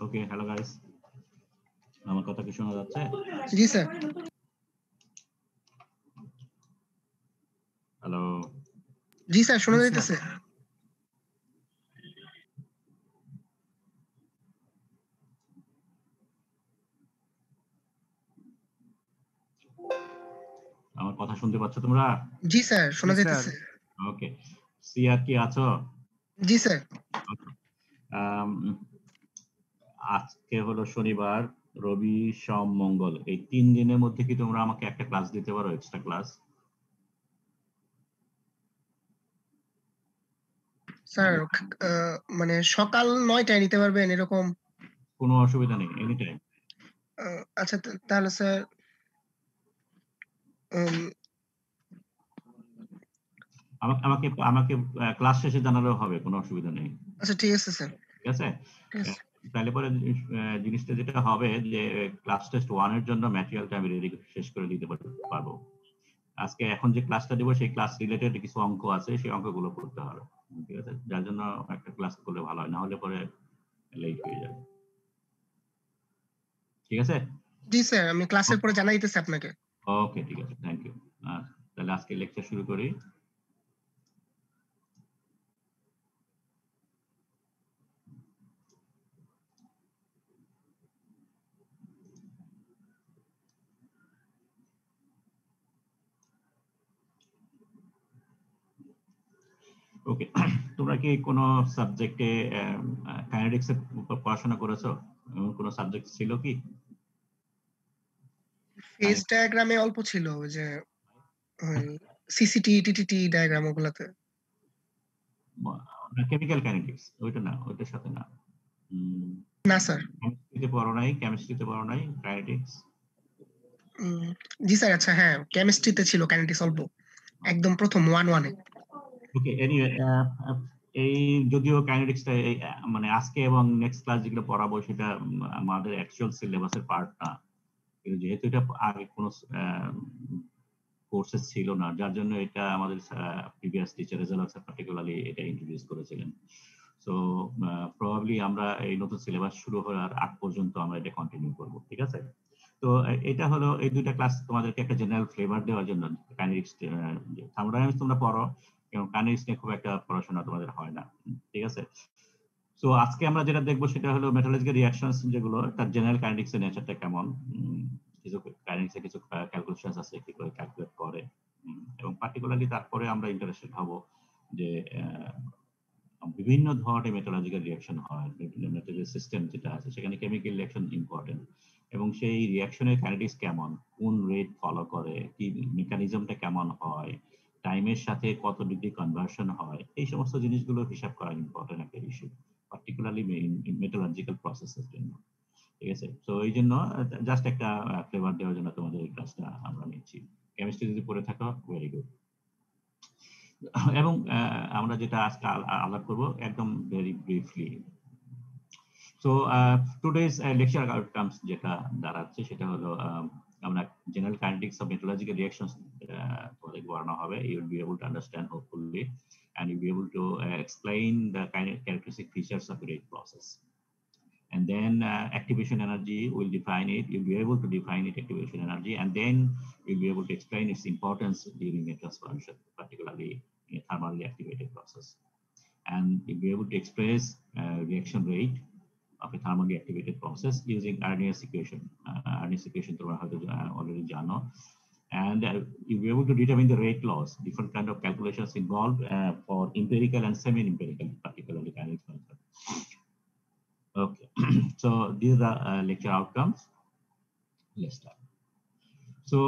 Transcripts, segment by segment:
ওকে, hello guys, আমার কথা কি শোনা যাচ্ছে? জি স্যার। হ্যালো, জি স্যার, শোনা যাইতেছে। আমার কথা শুনতে পাচ্ছ তোমরা? জি স্যার, শোনা যাইতেছে। ওকে, সিয়ার কি আছো? জি স্যার। আজকে হলো শনিবার, রবি, সোম, মঙ্গল, এই 3 দিনের মধ্যে কি তোমরা আমাকে একটা ক্লাস দিতে পারো, এক্সট্রা ক্লাস? স্যার মানে সকাল 9টায় নিতে পারবেন এরকম? কোনো অসুবিধা নেই, এনি টাইম। আচ্ছা, তাহলে স্যার আমাকে আমাকে ক্লাস শেষে জানালেও হবে, কোনো অসুবিধা নেই। আচ্ছা ঠিক আছে স্যার। ঠিক আছে, ঠিক আছে। তাহলে পরে জিনিসটা যেটা হবে যে ক্লাস টেস্ট 1 এর জন্য ম্যাটেরিয়ালটা আমি রেডি শেষ করে দিতে পারবো। আজকে এখন যে ক্লাসটা দেবো সেই ক্লাস রিলেটেড কিছু অঙ্ক আছে, সেই অঙ্কগুলো করতে হবে। ঠিক আছে, যার জন্য একটা ক্লাস করলে ভালো হয়, না হলে পরে লেট হয়ে যাবে। ঠিক আছে? জি স্যার, আমি ক্লাসের পরে জানাই দিতেছি আপনাকে। ওকে, ঠিক আছে, থ্যাংক ইউ। তাহলে আজকে লেকচার শুরু করি। ওকে, তোমরা কি কোনো সাবজেক্টে কাইনেটিক্স এর উপর পড়াশোনা করেছো? কোনো সাবজেক্ট ছিল কি? ফেজ ডায়াগ্রামে অল্প ছিল, ওই যে সিসিটি, টিটিটি ডায়াগ্রাম ওগুলাতে। কেমিক্যাল কাইনেটিক্স ওইটা না, ওইটার সাথে না। না স্যার। কেমিস্ট্রিতে পড়ো নাই কাইনেটিক্স? জি স্যার। আচ্ছা হ্যাঁ, কেমিস্ট্রিতে ছিল কাইনেটিক্স অল্প, একদম প্রথম 1-1 এ। ওকে, এনিওয়ে, এই যদিও কাইনেটিক্সটা মানে আজকে এবং নেক্সট ক্লাস যেগুলো পড়াবো সেটা আমাদের অ্যাকচুয়াল সিলেবাসের পার্ট না, কিন্তু যেহেতু এটা আগে কোনো কোর্সেস ছিল না, যার জন্য এটা আমাদের প্রিভিয়াস টিচার রেজাল্ট পার্টিকুলারলি এটা ইন্ট্রোডিউস করেছিলেন। সো প্রবাবলি আমরা এই নতুন সিলেবাস শুরু হওয়ার আগ পর্যন্ত আমরা এটা কন্টিনিউ করব। ঠিক আছে, তো এটা হলো এই দুইটা ক্লাস তোমাদেরকে একটা জেনারেল ফ্লেভার দেওয়ার জন্য। কাইনেটিক্স, থার্মোডাইনামিক্স তোমরা পড়ো, এবং কাইনেটিক্স নিয়ে খুব একটা পড়াশোনা তোমাদের হয় না। ঠিক আছে, সো আজকে আমরা যেটা দেখবো সেটা হলো মেটালজিক্যাল রিঅ্যাকশনস, যেগুলো তার জেনারেল কাইনেটিক্স এর নেচারটা কেমন, কিছু কাইনেটিক্স এর কিছু ক্যালকুলেশনস আছে কি করে ক্যালকুলেট করে, এবং পার্টিকুলারলি তারপরে আমরা ইন্টারেস্টেড হব যে বিভিন্ন ধরনের মেটালজিক্যাল রিঅ্যাকশন হয়, মেটালজিক্যাল সিস্টেম যেটা আছে সেখানে কেমিক্যাল রিঅ্যাকশন ইম্পর্টেন্ট, এবং সেই রিঅ্যাকশনের কাইনেটিক্স কেমন, কোন রেট ফলো করে, কি মেকানিজমটা কেমন হয়, টাইমের সাথে কত ডিগ্রি কনভার্সন হয়, এই সমস্ত জিনিসগুলো হিসাব করা ইম্পর্টেন্ট একটা ইস্যু, পার্টিকুলারলি মেটালজিক্যাল প্রসেসের জন্য। ঠিক আছে, তো এই জন্য জাস্ট একটা ফ্লেভার দেওয়ার জন্য তোমাদের এই ক্লাসটা আমরা নিচ্ছি। কেমিস্ট্রি যদি পড়ে থাকো, ভেরি গুড। এবং আমরা যেটা আজকে আলাপ করব একদম very briefly. So today's lecture outcomes যেটা দাঁড়াচ্ছে সেটা হলো আমরা general kinetics of metallurgical reactions তোমাদের পড়ানো হবে। You will be able to understand hopefully, and you'll be able to explain the characteristic features of the rate process. And then activation energy, will define it. You'll be able to define it, activation energy, and then you'll be able to explain its importance during a transformation, particularly in a thermally activated process. And you'll be able to express reaction rate of a thermally activated process using Arrhenius equation. Arrhenius equation তোমরা হয়তো already জানো. And you'll be able to determine the rate laws, different kind of calculations involved for empirical and semi-empirical, particularly kinetics method. Okay, so these are the lecture outcomes. Let's start. So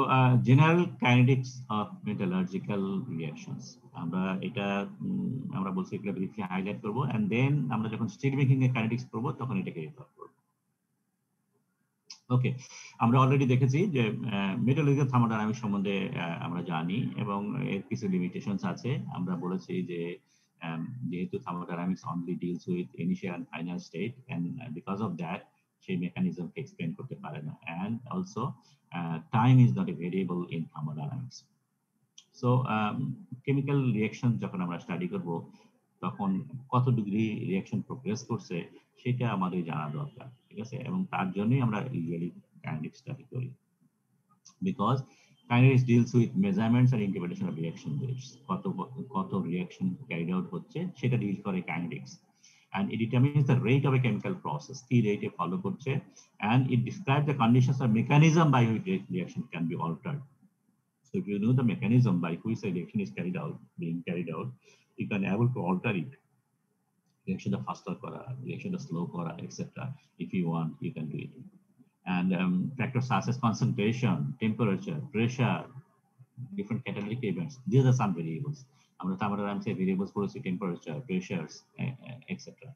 general kinetics of metallurgical reactions, আমরা এটা আমরা বলছি এগুলো briefly highlight করব, and then আমরা যখন still making এর kinetics পড়ব তখন এটাকে রিফার করব। ওকে, আমরা অলরেডি দেখেছি যে মেটালজিক্যাল থার্মোডাইনামিক্স সম্বন্ধে আমরা জানি, এবং এর কিছু লিমিটেশনস আছে। আমরা বলেছি যে যেহেতু thermodynamics only deals with initial and final state, and because of that সেই মেকানিজমকে এক্সপ্লেন করতে পারে না, and also time is not a variable in thermodynamics. So chemical reaction যখন আমরা স্টাডি করব তখন কত ডিগ্রি রিঅ্যাকশন প্রোগ্রেস করছে সেটা আমাদের জানা দরকার, ঠিক আছে? এবং তার জন্যই আমরা ইউজুয়ালি কাইনেটিক্স স্টাডি করি, because kinetics deals with measurements আর ইন্টারপ্রিটেশন অফ রিঅ্যাকশন রেটস। কত রিঅ্যাকশন ক্যারিড আউট হচ্ছে সেটা ডিল করে kinetics, and it determines the rate of a chemical process, কি রেটে ফলো করছে, and it describes the conditions or mechanism by which reaction can be altered. So if you know the mechanism by which a reaction is being carried out, you can able to alter it. Reaction the faster kora, reaction the slow kora, etc. If you want, you can do it. And factors such as concentration, temperature, pressure, different catalytic events. These are some variables. আমরা থার্মোডাইনামিক্সে variables পড়েছি, temperature, প্রেসারস, etcetera.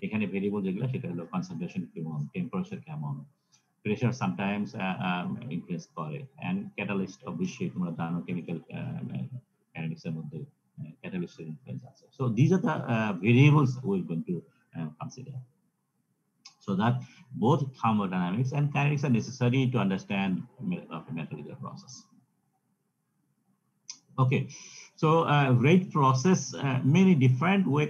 এখানে variable যেগুলো সেটা হলো concentration কেমন, temperature কেমন, pressure sometimes influence করে, and catalyst অবশ্যই তোমরা জানো কেমিক্যাল কাইনেটিক্সের মধ্যে ক্যাটালিস্টের ইনফ্লুয়েন্স আছে। So this are the variables we are going to consider, so that both thermodynamics and kinetics are necessary to understand metallurgical process. Okay, so rate process, many different way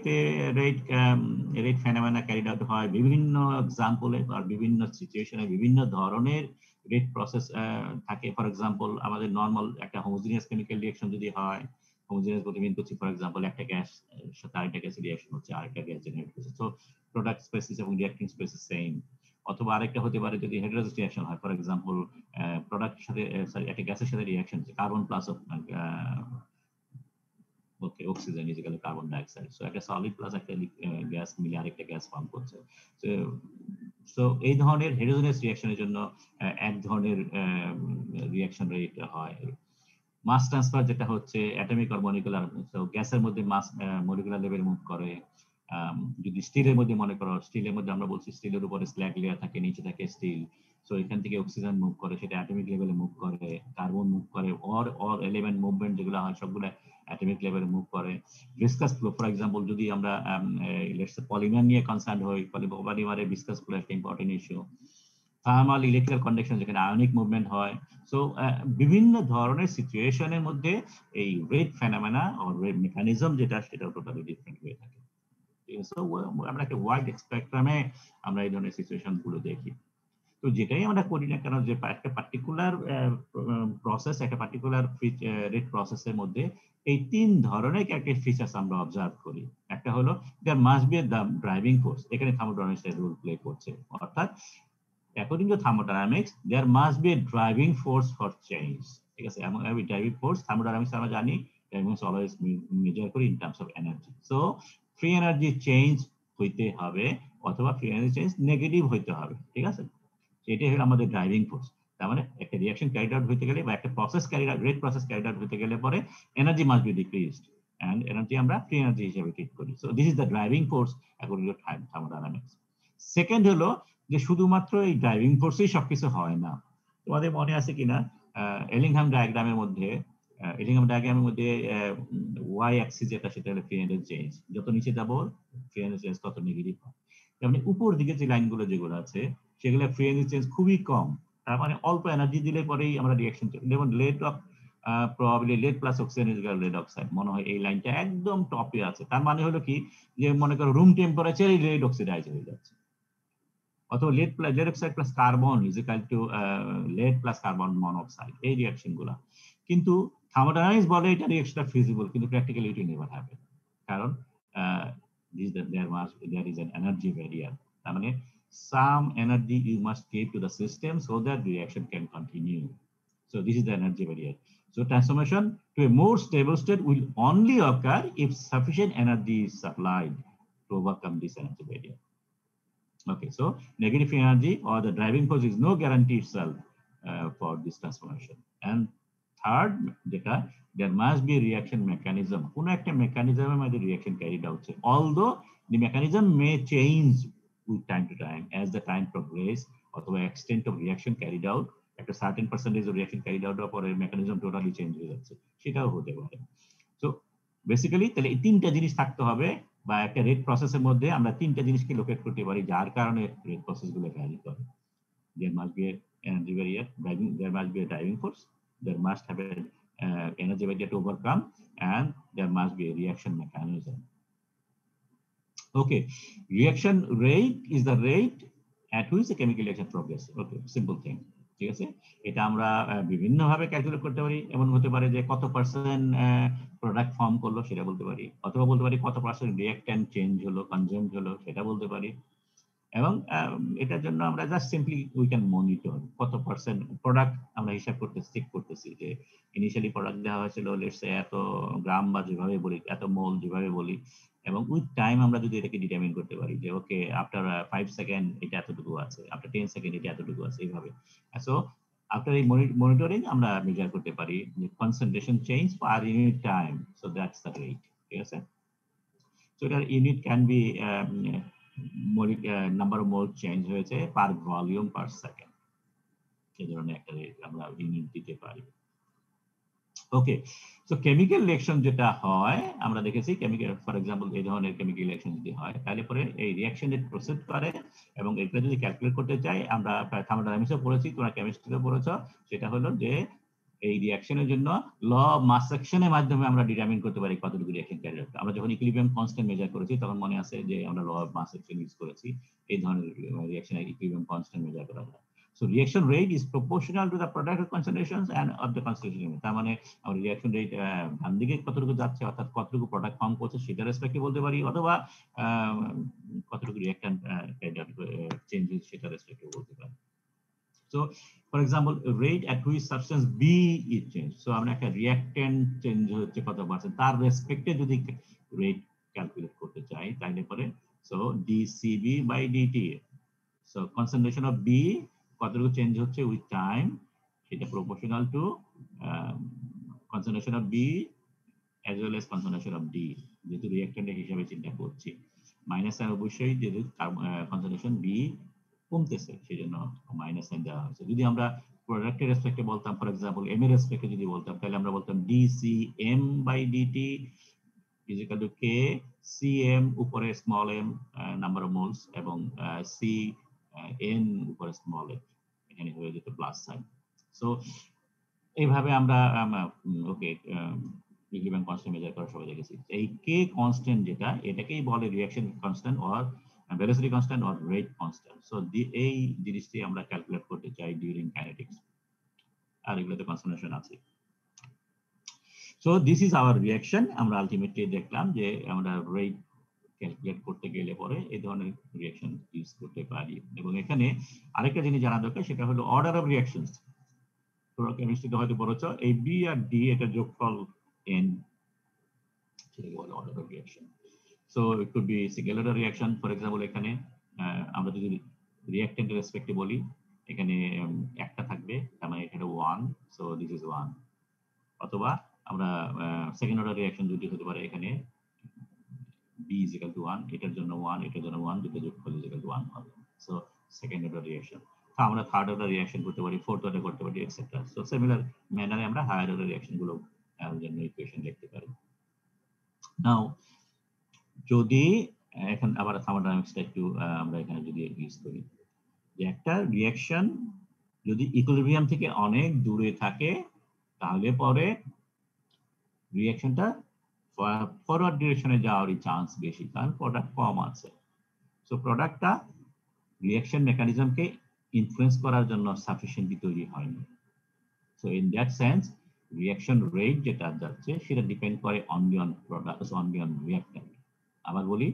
rate phenomena carried out হয় বিভিন্ন এক্সাম্পলে আর বিভিন্ন সিচুয়েশনে বিভিন্ন ধরনের rate process থাকে। For example আমাদের normal একটা homogeneous chemical reaction যদি হয়, হোমোজিনিয়াস বলতে মিন করছি ফর এক্সাম্পল একটা গ্যাস সাথে আরেকটা গ্যাসের রিঅ্যাকশন হচ্ছে, আরেকটা গ্যাস জেনারেট করছে, সো প্রোডাক্ট স্পেসিস এবং রিঅ্যাক্টিং স্পেসিস সেম। অথবা আরেকটা হতে পারে যদি হেটেরোজেনাস রিঅ্যাকশন হয়, ফর এক্সাম্পল প্রোডাক্টের সাথে সরি একটা গ্যাসের সাথে রিঅ্যাকশন হচ্ছে, carbon plus okay oxygen is equal two carbon dioxide, so একটা সলিড প্লাস একটা গ্যাস মিলে আরেকটা গ্যাস ফর্ম করছে। সো এই ধরনের হেটেরোজেনাস রিঅ্যাকশনের জন্য এক ধরনের রিঅ্যাকশন রেট হয়। মাস ট্রান্সফার যেটা হচ্ছে অ্যাটমিক আর মলিকুলার, সো গ্যাসের মধ্যে মাস মলিকুলার লেভেল মুভ করে। যদি স্টিলের মধ্যে মনে করো, স্টিলের মধ্যে আমরা বলছি স্টিলের উপরে স্ল্যাগ লেয়ার থাকে, নিচে থাকে স্টিল, সো এখান থেকে অক্সিজেন মুভ করে, সেটা অ্যাটমিক লেভেলে মুভ করে, কার্বন মুভ করে, অর এলিমেন্ট মুভমেন্ট যেগুলো হয় সবগুলো অ্যাটমিক লেভেলে মুভ করে। ভিসকাস ফ্লো, ফর এক্সাম্পল যদি আমরা লেটস সে পলিমার নিয়ে কনসার্ন হই, পলিমারের ভিসকাস ফ্লো একটা important issue. Thermal electrical conduction যেখানে আয়নিক মুভমেন্ট হয়। সো বিভিন্ন ধরনের সিচুয়েশনের মধ্যে এই rate phenomena or rate mechanism যেটা সেটা টোটালি ডিফারেন্ট হয়ে থাকে। সো আমরা একটা ওয়াইড স্পেকট্রামে আমরা এই ধরনের সিচুয়েশন গুলো দেখি। তো যেটাই আমরা করি না কেন, যে একটা পার্টিকুলার প্রসেস, একটা পার্টিকুলার রেট প্রসেসের মধ্যে এই তিন ধরনের একটা ফিচার্স আমরা অবজার্ভ করি। একটা হলো there must be the driving force, এখানে থার্মোডাইনামিক্স রোল প্লে করছে, অর্থাৎ according to thermodynamics there must be a driving force for change, ঠিক আছে? এবং এই ড্রাইভিং ফোর্স থার্মোডাইনামিক্স আমরা জানি ড্রাইভিং অলওয়েজ মেজার করি in terms of energy. So free energy change হইতে হবে অথবা ফ্রি এনার্জি চেঞ্জ নেগেটিভ হইতে হবে, ঠিক আছে? এটাই হলো আমাদের ড্রাইভিং ফোর্স। তার মানে একটা রিঅ্যাকশন ক্যারিড আউট হইতে গেলে বা একটা process carried out, rate process carried out হইতে গেলে পরে energy must be decreased, and energy আমরা ফ্রি এনার্জি হিসেবে ট্রিট করি। So this is the driving force according to thermodynamics. Second হলো যে শুধুমাত্র এই ড্রাইভিং ফোর্সেই সবকিছু হয় না। তোমাদের মনে আছে কিনা এলিংহাম ডায়াগ্রামের মধ্যে ওয়াই অ্যাক্সিস যেটা, সেটা হলো ফ্রি এনার্জি চেঞ্জ, যত নিচে যাব ফ্রি এনার্জি চেঞ্জ তত নেগেটিভ হয়। মানে উপর দিকে যে লাইনগুলো যেগুলো আছে সেগুলো ফ্রি এনার্জি চেঞ্জ খুবই কম, তার মানে অল্প এনার্জি দিলে পরেই আমরা রিঅ্যাকশন, যেমন lead of probably lead plus oxygen is equal to lead oxide, মনে হয় এই লাইনটা একদম টপে আছে। তার মানে হলো কি, যে মনে করো রুম টেম্পারেচারে লেড অক্সিডাইজ হয়ে যাচ্ছে, অথবা lead oxide plus carbon is equal to lead plus carbon monoxide, এই রিঅ্যাকশন গুলা। কিন্তু থার্মোডাইনামিক্স বলে এটা রিঅ্যাকশনটা ফিজিবল, কিন্তু প্র্যাকটিক্যালি ইট নেভার হ্যাপেন, কারণ there is an energy barrier, তার মানে some energy you must give to the system so that the reaction can continue. So this is the energy barrier. So transformation to a more stable state will only occur if sufficient energy is supplied to overcome this energy barrier. Okay, so negative energy or the driving force is no guarantee itself for this transformation. And third, there must be a reaction mechanism. কোনো একটা mechanism এর মধ্যে reaction carried out, although the mechanism may change with time to time as the time progress, অথবা extent of reaction carried out, একটা certain percentage of reaction carried out এর পরে mechanism totally change হয়ে যাচ্ছে, সেটাও হতে পারে। So বেসিক্যালি তাহলে এই তিনটা জিনিস থাকতে হবে, বা একটা রেট প্রসেসের মধ্যে আমরা তিনটা জিনিসকে লোকেট করতে পারি যার কারণে রেট প্রসেস গুলো ভ্যারি করে। There must be an energy barrier, there must be a driving force, there must have an energy barrier to overcome, and there must be a reaction mechanism. Okay, reaction rate is the rate at which the chemical reaction progresses. Okay, simple thing. ঠিক আছে, এটা আমরা বিভিন্ন ভাবে calculate করতে পারি। এমন হতে পারে যে কত পার্সেন্ট প্রোডাক্ট ফর্ম করলো সেটা বলতে পারি, অথবা বলতে পারি কত পার্সেন্ট রিঅ্যাক্ট্যান্ট চেঞ্জ হলো, কনজিউমড হলো সেটা বলতে পারি। এবং এটার জন্য আমরা just simply we can monitor কত পার্সেন্ট প্রোডাক্ট আমরা হিসাব করতে চেক করতেছি, যে ইনিশিয়ালি প্রোডাক্ট দেওয়া হয়েছিল লেটস সে এত গ্রাম বা যেভাবে বলি, এত মোল যেভাবে বলি, এবং উইথ টাইম আমরা যদি এটাকে ডিটারমিন করতে পারি যে ওকে আফটার 5 সেকেন্ড এটা এতটুকু আছে, আফটার 10 সেকেন্ড এটা এতটুকু আছে, এইভাবে। সো আফটার এই মনিটরিং আমরা মেজার করতে পারি যে concentration change per unit time, so that's the rate. ঠিক আছে, সো এটার unit can be number of mole change হয়েছে পার ভলিউম পার সেকেন্ড, এই ধরনের একটা রেট আমরা ইউনিট দিতে পারি। ওকে, সো কেমিক্যাল রিঅ্যাকশন যেটা হয় আমরা দেখেছি, কেমিক্যাল ফর এক্সাম্পল এই ধরনের কেমিক্যাল রিঅ্যাকশন যদি হয় তাহলে পরে এই রিঅ্যাকশন রেট প্রসেস করে, এবং এটা যদি ক্যালকুলেট করতে চাই আমরা থার্মোডাইনামিক্সে পড়েছি, তোমরা কেমিস্ট্রিতে পড়েছো, সেটা হলো যে এই রিঅ্যাকশনের জন্য ল অফ মাস সেকশনের মাধ্যমে আমরা ডিটারমিন করতে পারি কতটুকু রিঅ্যাকশন ক্যারি করতে। আমরা যখন ইকুইলিব্রিয়াম কনস্ট্যান্ট মেজার করেছি তখন মনে আছে যে আমরা law of mass section use করেছি, এই ধরনের রিঅ্যাকশনের ইকুইলিব্রিয়াম কনস্ট্যান্ট মেজার করা যায়। So reaction rate is proportional to the product concentrations and of the concentration. তার মানে আমরা রিঅ্যাকশন রেট ডান দিকে কতটুকু যাচ্ছে অর্থাৎ কতটুকু প্রোডাক্ট ফর্ম করছে সেটা রেসপেক্টে বলতে পারি, অথবা কতটুকু রিঅ্যাকট্যান্ট চেঞ্জ সেটা রেসপেক্টে বলতে পারি। So for example, rate at which substance B is changed. So আমরা একটা রিঅ্যাকট্যান্ট চেঞ্জ হচ্ছে কত পার্সেন্ট তার রেসপেক্টে যদি রেট ক্যালকুলেট করতে চাই তাহলে পরে so dCB by dt. So concentration of B কতটুকু চেঞ্জ হচ্ছে উইথ টাইম সেটা proportional to concentration of B as well as concentration of D, যেহেতু রিঅ্যাকট্যান্টের হিসাবে চিন্তা করছি। মাইনাস সাইন অবশ্যই যেহেতু কনসেন্ট্রেশন B কমতেছে সেই জন্য মাইনাস সাইন দেওয়া হয়েছে। যদি আমরা প্রোডাক্টের রেসপেক্টে বলতাম, ফর এক্সাম্পল এম এর রেসপেক্টে যদি বলতাম তাহলে আমরা বলতাম dCm by dt is equal to K Cm উপরে small m number of moles এবং C n উপরে স্মল m, এখানে হয়ে যেত প্লাস সাইন। সো এইভাবে আমরা ওকে ইকুইলিব্রিয়াম কনস্ট্যান্ট মেজার করা সবাই দেখেছি। এই কে কনস্ট্যান্ট যেটা এটাকেই বলে reaction constant or velocity constant or rate constant. So এই জিনিসটি আমরা ক্যালকুলেট করতে চাই ডিউরিং কাইনেটিক্স, আর এগুলোতে কনসেন্ট্রেশন আছে। So this is our reaction. আমরা আলটিমেটলি দেখলাম যে আমরা রেট ক্যালকুলেট করতে গেলে পরে এই ধরনের রিঅ্যাকশন ইউজ করতে পারি। এবং এখানে আরেকটা জিনিস জানা দরকার, সেটা হলো অর্ডার অফ রিঅ্যাকশনস। তোমরা কেমিস্ট্রিতে হয়তো পড়েছো এই বি আর ডি এটা যোগফল n, সেটাকে বলে order of reaction. So it could be single order reaction. For example এখানে আমরা যদি রিঅ্যাকট্যান্টের রেসপেক্টে বলি এখানে একটা থাকবে, তার মানে এটা 1, সো দিস ইজ 1। অথবা আমরা সেকেন্ড অর্ডার রিঅ্যাকশন দুটি হতে পারে, এখানে b is equal to 1, এটার জন্য 1 এটার জন্য 1, দুটো যোগফল is equal to 1 হবে। So second order reaction. আমরা থার্ড অর্ডার রিঅ্যাকশন করতে পারি, ফোর্থ অর্ডার করতে পারি, এটসেট্রা। সো সিমিলার ম্যানারে আমরা হায়ার অর্ডার রিঅ্যাকশন গুলো জন্য ইকুয়েশন লিখতে পারি। নাও যদি এখন আবার থার্মোডাইনামিক্সটা একটু আমরা এখানে যদি ইউজ করি, যে একটা রিঅ্যাকশন যদি ইকুইলিব্রিয়াম থেকে অনেক দূরে থাকে তাহলে পরে রিঅ্যাকশনটা ফরওয়ার্ড ডিরেকশনে যাওয়ারই চান্স বেশি, কারণ প্রোডাক্ট কম আছে। সো প্রোডাক্টটা রিঅ্যাকশন মেকানিজমকে ইনফ্লুয়েন্স করার জন্য সাফিসিয়েন্টলি তৈরি হয়নি। So in that sense reaction rate যেটা যাচ্ছে সেটা ডিপেন্ড করে only on product, only on reactant. আবার বলি,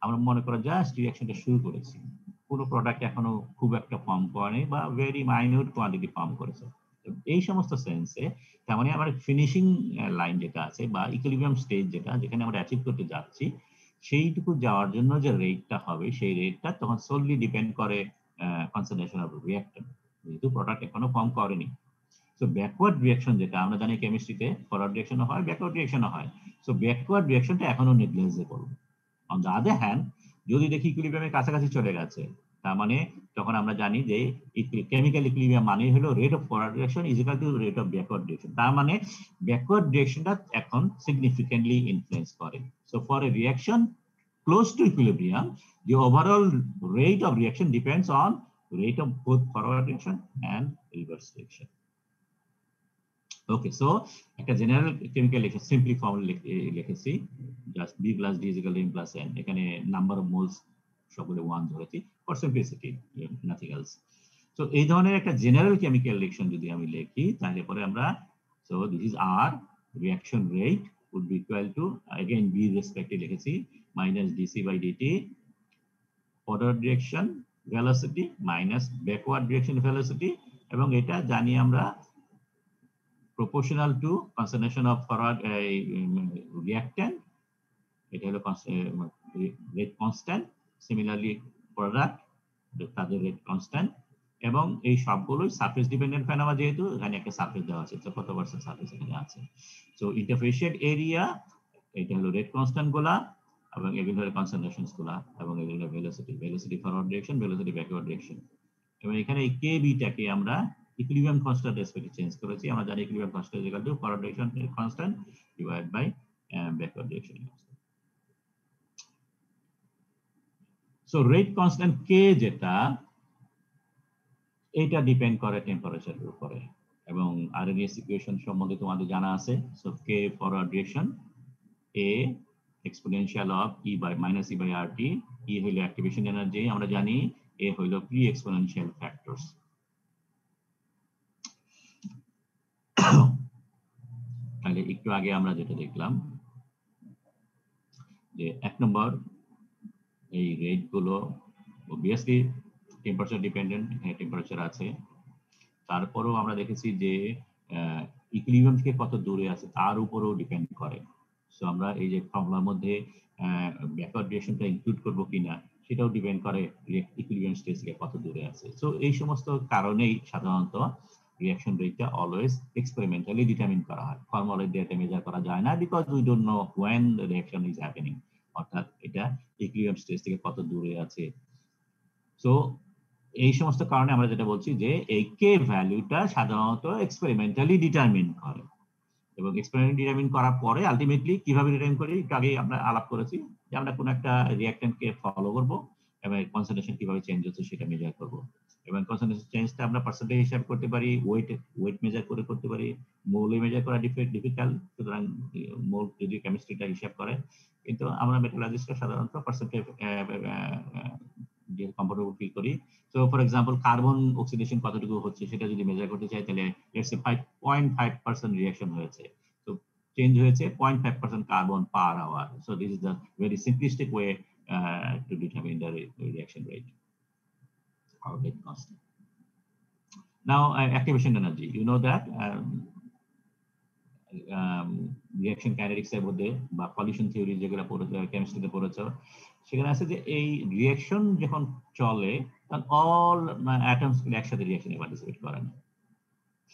আমরা মনে করো জাস্ট রিঅ্যাকশনটা শুরু করেছি, কোনো প্রোডাক্ট এখনো খুব একটা ফর্ম করেনি বা ভেরি মাইনিউট কোয়ান্টিটি ফর্ম করেছে। এই সমস্ত সেন্সে তার মানে আমার ফিনিশিং লাইন যেটা আছে বা ইকুইলিব্রিয়াম স্টেজ যেটা যেখানে আমরা অ্যাচিভ করতে যাচ্ছি সেইটুকু যাওয়ার জন্য যে রেটটা হবে সেই রেটটা তখন সোললি ডিপেন্ড করে কনসেন্ট্রেশন অফ রিঅ্যাক্ট্যান্ট, যেহেতু প্রোডাক্ট এখনো ফর্ম করেনি। সো ব্যাকওয়ার্ড রিঅ্যাকশন যেটা আমরা জানি কেমিস্ট্রিতে ফরওয়ার্ড রিঅ্যাকশনও হয়, ব্যাকওয়ার্ড রিঅ্যাকশনও হয়। সো ব্যাকওয়ার্ড রিঅ্যাকশনটা এখনো negligible. On the other hand যদি দেখি ইকুইলিব্রিয়ামের কাছাকাছি চলে গেছে, তার মানে তখন আমরা জানি যে কেমিক্যাল ইকুইলিব্রিয়াম মানে হলো rate of forward direction is equal two rate of backward direction. তার মানে ব্যাকওয়ার্ড ডিরেকশনটা এখন সিগনিফিকেন্টলি ইনফ্লুয়েন্স করে। So for a reaction close to equilibrium, the overall rate of reaction depends on rate of both forward reaction and reverse reaction. Okay, so একটা general chemical simply formula লিখেছি, just B plus D is equal to M plus N. এখানে number of moles সবগুলো 1 ধরেছি for simplicity, nothing else. So এই ধরনের একটা general chemical reaction যদি আমি লিখি, তাহলে পরে আমরা, সো দিস ইজ আর reaction rate would be equal to, again b respectively লিখেছি, minus dc by dt forward direction velocity minus backward direction velocity, এবং এটা জানি আমরা proportional to concentration of forward reactant, এটা হলো রেট কনস্ট্যান্ট, সিমিলারলি প্রোডাক্ট তাদের rate constant, এবং এই সবগুলোই সারফেস ডিপেন্ডেন্ট ফেনোমেনা, যেহেতু এখানে একটা সারফেস দেওয়া আছে, তো কত পার্সেন্ট সারফেস এখানে আছে। সো ইন্টারফেসিয়াল এরিয়া, এটা হলো রেট কনস্ট্যান্ট গুলা, এবং এগুলো হলো কনসেন্ট্রেশনস গুলা, এবং এগুলো velocity forward direction, velocity backward direction. এবং এখানে এই কে বিটাকে আমরা ইকুইলিব্রিয়াম কনস্ট্যান্ট রেসপেক্টে চেঞ্জ করেছি। আমরা জানি equilibrium constant is equal to forward direction constant divide by backward direction constant. So rate constant K যেটা, এটা ডিপেন্ড করে টেম্পারেচারের উপরে, এবং আরএনএস ইকুয়েশন সম্বন্ধে তোমাদের জানা আছে। So K forward direction, A exponential of E by minus E by R T, E হইল অ্যাক্টিভেশন এনার্জি আমরা জানি, এ হইল প্রি এক্সপোনেনশিয়াল ফ্যাক্টরস। তাহলে একটু আগে আমরা যেটা দেখলাম যে 1 নম্বর, এই রেট গুলো অবভিয়াসলি টেম্পারেচার ডিপেন্ডেন্ট, এখানে টেম্পারেচার আছে। তারপরেও আমরা দেখেছি যে ইকুইলিব্রিয়াম থেকে কত দূরে আছে তার উপরেও ডিপেন্ড করে। সো আমরা এই যে ফর্মুলার মধ্যে ব্যাকওয়ার্ড ডিরেকশনটা ইনক্লুড করব কিনা, সেটাও ডিপেন্ড করে ইকুইলিব্রিয়াম স্টেজ থেকে কত দূরে আছে। সো এই সমস্ত কারণেই সাধারণত রিঅ্যাকশন রেটটা অলওয়েজ এক্সপেরিমেন্টালি ডিটারমিন করা হয়, ফর্মুলা দিয়ে মেজার করা যায় না, because we don't know when the reaction is happening, অর্থাৎ এটা ইকুইলিব্রিয়াম স্টেজ থেকে কত দূরে আছে। সো এই সমস্ত কারণে আমরা যেটা বলছি যে এই কে ভ্যালুটা সাধারণত এক্সপেরিমেন্টালি ডিটারমিন করে, এবং এক্সপেরিমেন্ট ডিটারমিন করার পরে আলটিমেটলি কিভাবে ডিটারমিন করি, একটু আগে আমরা আলাপ করেছি যে আমরা কোনো একটা রিঅ্যাকট্যান্টকে ফলো করব এবং কনসেন্ট্রেশন কিভাবে চেঞ্জ হচ্ছে সেটা মেজার করব, এবং কনসেন্ট্রেশন চেঞ্জটা আমরা পার্সেন্টেজ হিসাব করতে পারি, ওয়েট মেজার করে করতে পারি, মোলে মেজার করা ডিফিকাল্ট, সুতরাং মোল যদি কেমিস্ট্রিটা হিসাব করে, কিন্তু আমরা মেটালজিস্টরা সাধারণত পার্সেন্টেজ দিয়ে কমফোর্টেবল ফিল করি। So for example carbon oxidation কতটুকু হচ্ছে সেটা যদি মেজার করতে চাই, তাহলে লেটস সে 5.5% রিঅ্যাকশন হয়েছে, তো চেঞ্জ হয়েছে 0.5% carbon per hour. So this is the very simplistic way to determine the reaction rate or rate constant. Now activation energy, you know that reaction kinetics এর মধ্যে বা pollution theory যেগুলো পড়েছো কেমিস্ট্রিতে পড়েছো, সেখানে আছে যে এই রিঅ্যাকশন যখন চলে তখন অল অ্যাটমস একসাথে রিঅ্যাকশনে পার্টিসিপেট করে না,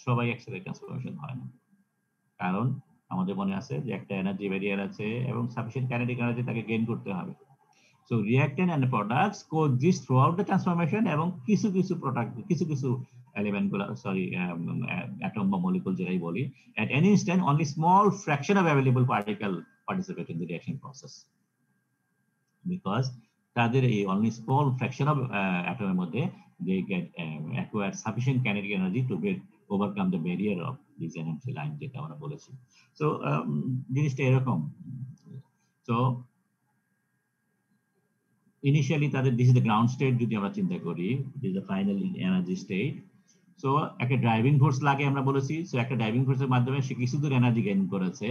সবাই একসাথে ট্রান্সফরমেশন হয় না, কারণ আমাদের মনে আছে যে একটা এনার্জি ব্যারিয়ার আছে এবং সাফিসিয়েন্ট কাইনেটিক এনার্জি তাকে গেইন করতে হবে। So reactant and products coexist throughout the transformation, এবং কিছু কিছু প্রোডাক্ট কিছু এলিমেন্ট গুলো, সরি অ্যাটম বা মলিকুল যেটাই বলি, at any instant only small fraction of available particle participate in the reaction process, because তাদের এই only small fraction of atomer মধ্যে they get acquire sufficient kinetic energy to overcome the barrier of this energy line যেটা আমরা বলেছি। So জিনিসটা এরকম। So initially তাদের this is the ground state যদি আমরা চিন্তা করি, this is the final energy state. So একটা ড্রাইভিং ফোর্স লাগে আমরা বলেছি, সো একটা ড্রাইভিং ফোর্সের মাধ্যমে সে কিছু দূর এনার্জি গেইন করেছে,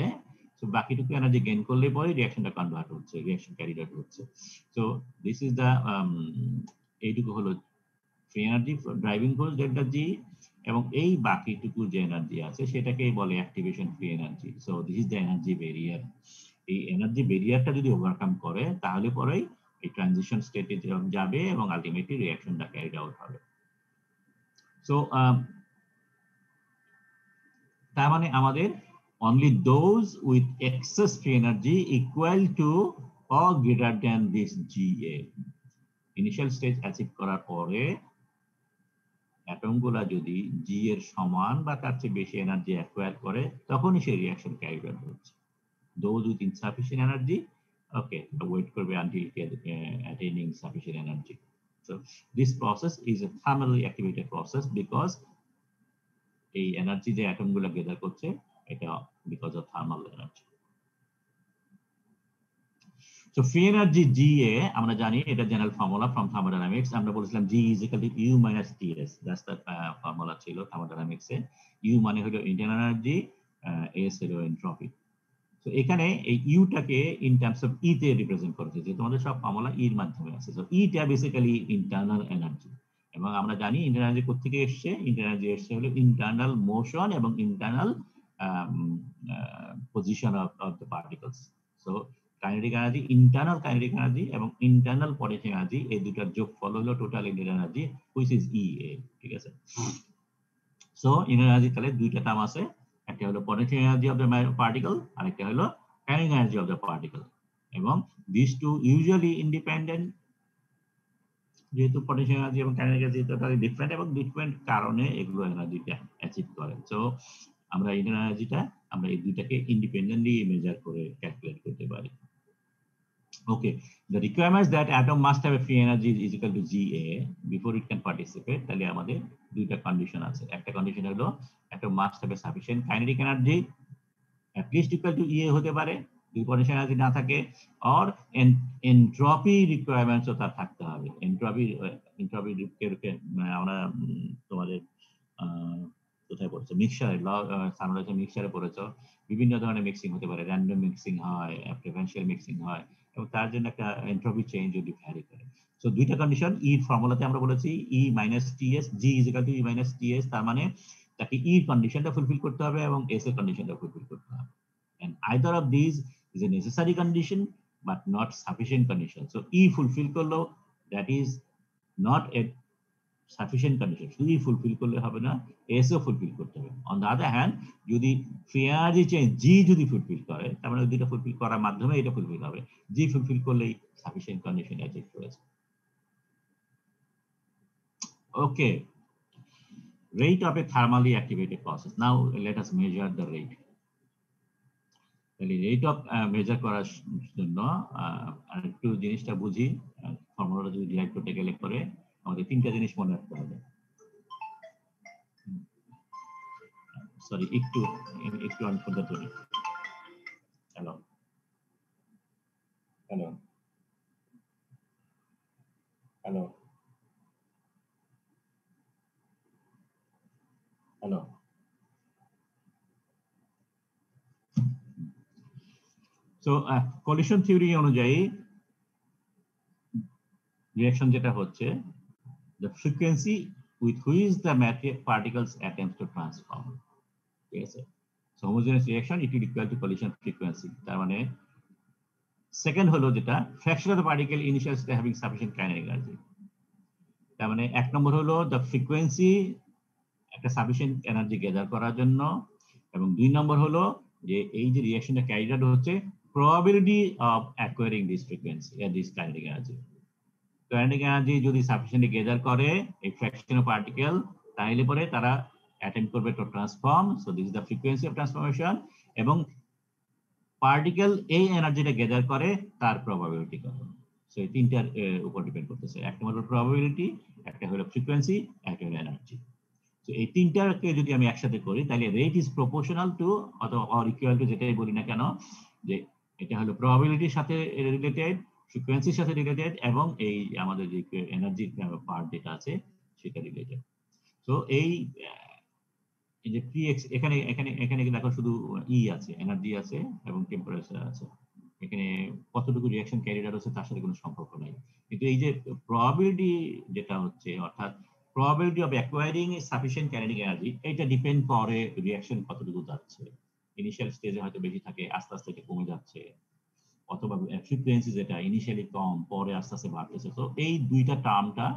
সো বাকিটুকু এনার্জি গেইন করলে পরে রিঅ্যাকশনটা কনভার্ট হচ্ছে, রিঅ্যাকশন ক্যারিড আউট হচ্ছে। সো দিস ইজ দ্য এইটুকু হলো free energy driving force delta জি, এবং এই বাকিটুকু যে এনার্জি আছে সেটাকেই বলে activation free energy. So this is the energy barrier. এই এনার্জি ব্যারিয়ারটা যদি ওভারকাম করে তাহলে পরেই এই ট্রানজিশন স্টেটে যাবে এবং আলটিমেটলি রিঅ্যাকশনটা ক্যারিড আউট হবে। সো তার মানে আমাদের only those with excess free energy equal to or greater than this GA, initial stage achieve করার পরে অ্যাটম গুলা যদি জি এর সমান বা তার চেয়ে বেশি এনার্জি অ্যাকোয়ার করে তখনই সেই রিঅ্যাকশন ক্যারিড আউট হচ্ছে। those with insufficient energy, okay, wait করবে until attaining sufficient energy. So this process is a thermally activated process because এই এনার্জি যে অ্যাটমগুলো গেদার করছে এটা because of thermal energy. So free energy GA আমরা জানি এটা general formula from thermodynamics. আমরা বলেছিলাম G is equal two U minus TS, that's the formula ছিল থার্মোডাইনামিক্সে। U মানে হলো ইন্টারনাল এনার্জি, S হলো এনট্রপি। তো এখানে এই ইউটাকে ইন টার্মস অফ ই তে রিপ্রেজেন্ট করেছে, যে তোমাদের সব ফর্মুলা এর মাধ্যমে আছে। সো ইটা বেসিক্যালি ইন্টারনাল এনার্জি, এবং আমরা জানি ইন্টারনাল এনার্জি কোথা থেকে এসেছে। ইন্টারনাল এনার্জি এসেছে হলো ইন্টারনাল মোশন এবং internal position of the particles. So kinetic energy, internal kinetic energy এবং ইন্টারনাল পটেনশিয়াল এনার্জি, এই দুটার যোগফল হলো total internal energy, which is EA। ঠিক আছে। সো ইন্টারনাল এনার্জি তাহলে দুইটা টার্ম আছে, একটা হলো potential energy of the particle আর একটা হলো kinetic energy of the particle, এবং these two usually independent, যেহেতু potential energy এবং kinetic energy টোটালি ডিফারেন্ট এবং ডিফারেন্ট কারণে এগুলো এনার্জিটা অ্যাচিভ করে। সো আমরা ইন্টারনাল এনার্জিটা আমরা এই দুইটাকে ইন্ডিপেন্ডেন্টলি মেজার করে ক্যালকুলেট করতে পারি। Okay, the requirements that atom must have a free energy is equal to GA before it can participate. তাহলে আমাদের দুইটা কন্ডিশন আছে। একটা কন্ডিশন হলো atom must have a sufficient kinetic energy at least equal to EA হতে পারে, যদি potential energy না থাকে, or entropy requirements ও তার থাকতে হবে। entropy আমরা তোমাদের কোথায় পড়েছো, মিক্সচারে সানরাইজের মিক্সচারে পড়েছো। বিভিন্ন ধরনের মিক্সিং হতে পারে, র্যান্ডম মিক্সিং হয়, প্রিফারেন্সিয়াল মিক্সিং হয়, এবং তার জন্য একটা এন্ট্রপি চেঞ্জ যদি ভ্যারি করে। সো দুইটা কন্ডিশন ই ফর্মুলাতে আমরা বলেছি E minus TS, G is equal two E minus TS, তার মানে তাকে ই কন্ডিশনটা ফুলফিল করতে হবে এবং এস এর কন্ডিশনটা ফুলফিল করতে হবে। And either of these is a necessary condition but not sufficient condition. So E fulfill করলো, that is not a sufficient condition. শুধু E fulfill করলে হবে না, S ও ফুলফিল করতে হবে। On the other hand, যদি free energy change G যদি fulfil করে, তার মানে দুইটা ফুলফিল করার মাধ্যমে এটা ফুলফিল হবে। G ফুলফিল করলেই sufficient condition অ্যাচিভ করেছে। Okay, rate of a thermally activated process. Now let us measure the rate. তাহলে রেট অফ মেজার করার জন্য আরেকটু জিনিসটা বুঝি। ফর্মুলাটা যদি ডিরাইভ করতে গেলে পরে আমাদের তিনটা জিনিস মনে রাখতে হবে। সরি, একটু অন করতে পারি। Hello hello hello hello so collision theory অনুযায়ী রিঅ্যাকশন যেটা হচ্ছে, the frequency with which the particles attempts to transform. ঠিক আছে। So homogeneous reaction it will equal to collision frequency। তার মানে সেকেন্ড হলো যেটা fraction of the particle initial state having sufficient kinetic energy। তার মানে এক নম্বর হলো the frequency একটা সাফিসিয়েন্ট এনার্জি গ্যাদার করার জন্য, এবং দুই নম্বর হলো যে এই যে রিঅ্যাকশনটা ক্যারিড আউট হচ্ছে probability of acquiring this frequency or this kinetic energy। Kinetic energy যদি সাফিসিয়েন্টলি গ্যাদার করে এই ফ্র্যাকশন অফ পার্টিকেল, তাহলে পরে তারা অ্যাটেম্প করবে to transform. So this is the frequency of transformation, এবং পার্টিকেল এই এনার্জিটা গ্যাদার করে তার প্রবাবিলিটি কত। সো এই তিনটার উপর ডিপেন্ড করতেছে, একটা হলো প্রবাবিলিটি, একটা হলো ফ্রিকোয়েন্সি, একটা হলো এনার্জি। তো এই তিনটাকে যদি আমি একসাথে করি তাহলে রেট ইজ প্রপোর্শনাল টু অথবা অর ইকুয়াল টু, যেটাই বলি না কেন, যে এটা হলো প্রবাবিলিটির সাথে রিলেটেড, ফ্রিকোয়েন্সির সাথে রিলেটেড, এবং এই আমাদের যে এনার্জি পার্ট যেটা আছে সেটা রিলেটেড। তো এই যে এখানে এখানে এখানে দেখো শুধু ই আছে, এনার্জি আছে এবং টেম্পারেচার আছে। এখানে কতটুকু রিঅ্যাকশন ক্যারিড আউট হচ্ছে তার সাথে কোনো সম্পর্ক নাই। কিন্তু এই যে প্রবাবিলিটি যেটা হচ্ছে, অর্থাৎ probability of acquiring sufficient kinetic energy, এটা ডিপেন্ড করে রিঅ্যাকশন কতটুকু যাচ্ছে। ইনিশিয়াল স্টেজে হয়তো বেশি থাকে, আস্তে আস্তে এটা কমে যাচ্ছে, অথবা ফ্রিকোয়েন্সি যেটা ইনিশিয়ালি কম পরে আস্তে আস্তে বাড়তেছে। তো এই দুইটা টার্মটা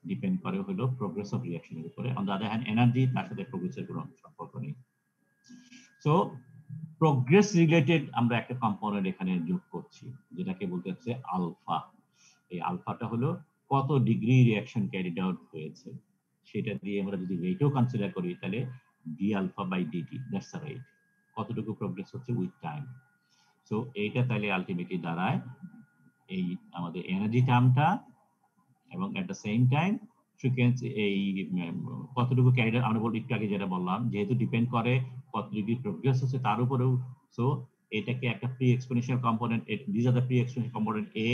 ডিপেন্ড করে হলো প্রোগ্রেস অফ রিঅ্যাকশনের উপরে। On the other hand energy, তার সাথে প্রোগ্রেসের কোনো সম্পর্ক নেই। সো প্রোগ্রেস রিলেটেড আমরা একটা কম্পোনেন্ট এখানে যোগ করছি, যেটাকে বলতে হচ্ছে আলফা। এই আলফাটা হলো কত ডিগ্রি রিঅ্যাকশন ক্যারিড আউট হয়েছে, সেটা দিয়ে আমরা যদি রেটও কনসিডার করি তাহলে D alpha by DT, that's the rate, কতটুকু প্রোগ্রেস হচ্ছে উইথ টাইম। সো এইটা তাহলে আলটিমেটলি দাঁড়ায় এই আমাদের এনার্জি টার্মটা, এবং at the same time frequency এই কতটুকু ক্যারি আমরা বলি একটু আগে যেটা বললাম, যেহেতু ডিপেন্ড করে কত ডিগ্রি প্রোগ্রেস হচ্ছে তার উপরেও। সো এটাকে একটা pre exponential component, this are the pre exponential component A,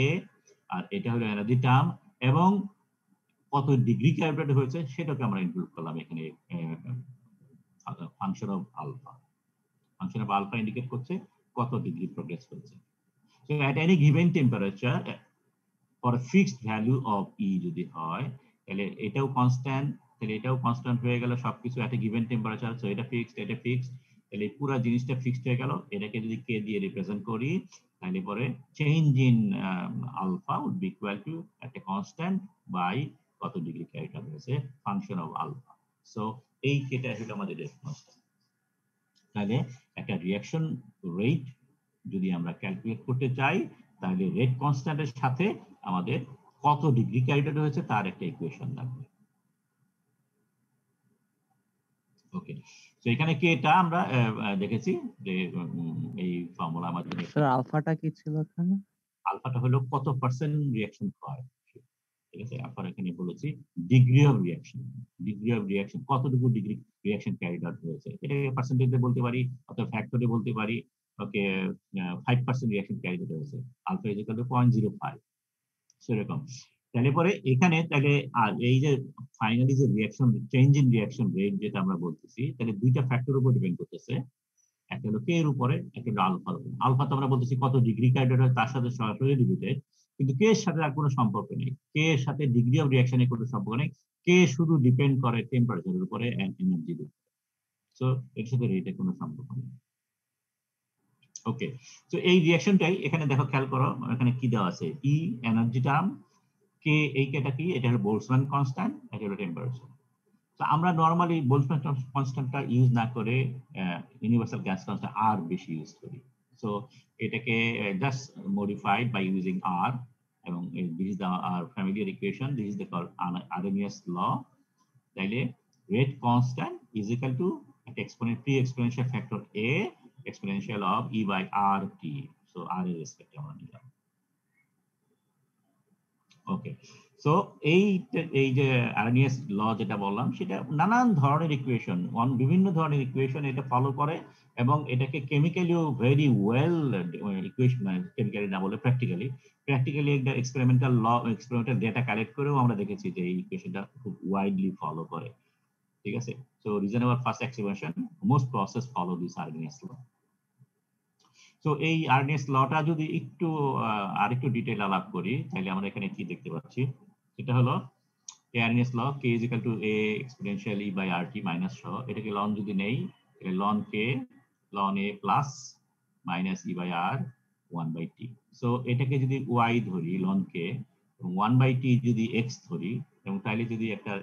আর এটা হলো এনার্জি টার্ম, এবং কত ডিগ্রি ক্যালিব্রেট হয়েছে সেটাকে আমরা ইনক্লুড করলাম এখানে। Function of alpha, function of alpha indicate করছে কত ডিগ্রি প্রোগ্রেস হয়েছে। So at any given temperature for fixed value of E যদি হয়, তাহলে এটাও কনস্ট্যান্ট, তাহলে এটাও কনস্ট্যান্ট হয়ে গেল সবকিছু এট এ গিভেন টেম্পারেচার। সো এটা ফিক্সড, এটা ফিক্সড, তাহলে পুরো জিনিসটা ফিক্সড হয়ে গেল। এটাকে যদি কে দিয়ে রিপ্রেজেন্ট করি, তাহলে পরে change in alpha would be equal to একটা কনস্ট্যান্ট বাই কত ডিগ্রি ক্যারিটা হয়েছে, ফাংশন অফ আলফা। সো এই কেটা হলো আমাদের রেসপন্স। তাহলে একটা রিঅ্যাকশন রেট যদি আমরা ক্যালকুলেট করতে চাই, তাহলে রেট কনস্ট্যান্টের সাথে আমাদের কত ডিগ্রি ক্যারিটা হয়েছে তার একটা ইকুয়েশন লাগবে। ওকে, তো এখানে কি এটা আমরা দেখেছি যে এই ফর্মুলা আমাদের স্যার আলফাটা কি ছিল এখানে? আলফাটা হলো কত পার্সেন্ট রিঅ্যাকশন হয়, ঠিক আছে। আপনারা এখানে বলেছি degree of reaction, degree of reaction কতটুকু ডিগ্রি রিঅ্যাকশন ক্যারিড আউট হয়েছে, এটাকে পার্সেন্টেজে বলতে পারি অথবা ফ্যাক্টরে বলতে পারি। ওকে, 5% রিঅ্যাকশন ক্যারিড আউট হয়েছে, আলফা ইজ ইকুয়াল টু 0.05, সেরকম। তাহলে পরে এখানে তাহলে আর এই যে ফাইনালি যে reaction change in reaction rate যেটা আমরা বলতেছি, তাহলে দুইটা ফ্যাক্টর উপর ডিপেন্ড করতেছে। একটা হলো কে এর উপরে, একটা হলো আলফার উপরে। আলফা তো আমরা বলতেছি কত ডিগ্রি ক্যারিড হয় তার সাথে সরাসরি রিলেটেড, কিন্তু কে এর সাথে আর কোনো সম্পর্ক নেই, কে এর সাথে ডিগ্রি অফ রিঅ্যাকশনের কোনো সম্পর্ক নেই, কে শুধু ডিপেন্ড করে টেম্পারেচারের উপরে এন্ড এনার্জির উপরে। সো এর সাথে রেটের কোনো সম্পর্ক নেই। ওকে, তো এই রিঅ্যাকশনটাই এখানে দেখো, খেয়াল করো এখানে কি দেওয়া আছে, ই এনার্জি টার্ম, কে এই কেটা কি, এটা হলো বোলসম্যান কনস্ট্যান্ট, এটা হলো টেম্পারেচার। তো আমরা নরমালি বোলসম্যান কনস্ট্যান্টটা ইউজ না করে ইউনিভার্সাল গ্যাস কনস্ট্যান্ট আর বেশি ইউজ করি। সো এটাকে just modified by using R, এবং this is the our familiar equation, this is the called Arrhenius law. তাইলে rate constant is equal to একটা pre exponential factor A exponential of E by R T. So R এর রেসপেক্টে আমরা নিলাম। ওকে, so এই যে RNase ল যেটা বললাম, সেটা নানান ধরনের ইকুয়েশন, বিভিন্ন ধরনের ইকুয়েশন এটা ফলো করে, এবং এটাকে কেমিক্যালিও ভেরি ওয়েল ইকুয়েশন, মানে কেমিক্যালি না বলে প্র্যাকটিক্যালি একটা এক্সপেরিমেন্টাল ডেটা কালেক্ট করেও আমরা দেখেছি যে এই ইকুয়েশনটা খুব ওয়াইডলি ফলো করে, ঠিক আছে। So reasonable first expression, most process follow this Arrhenius law. তো এই আরএনএস লটা যদি একটু আরেকটু ডিটেইল আলাপ করি, তাহলে আমরা এখানে কি দেখতে পাচ্ছি, সেটা হলো Arrhenius law K is equal to A exponential E by RT minus সহ, এটাকে লন যদি নেই, তাহলে ln K ln A plus minus E by R 1/t। So এটাকে যদি ওয়াই ধরি লন কে, 1/t যদি এক্স ধরি, এবং তাইলে যদি একটা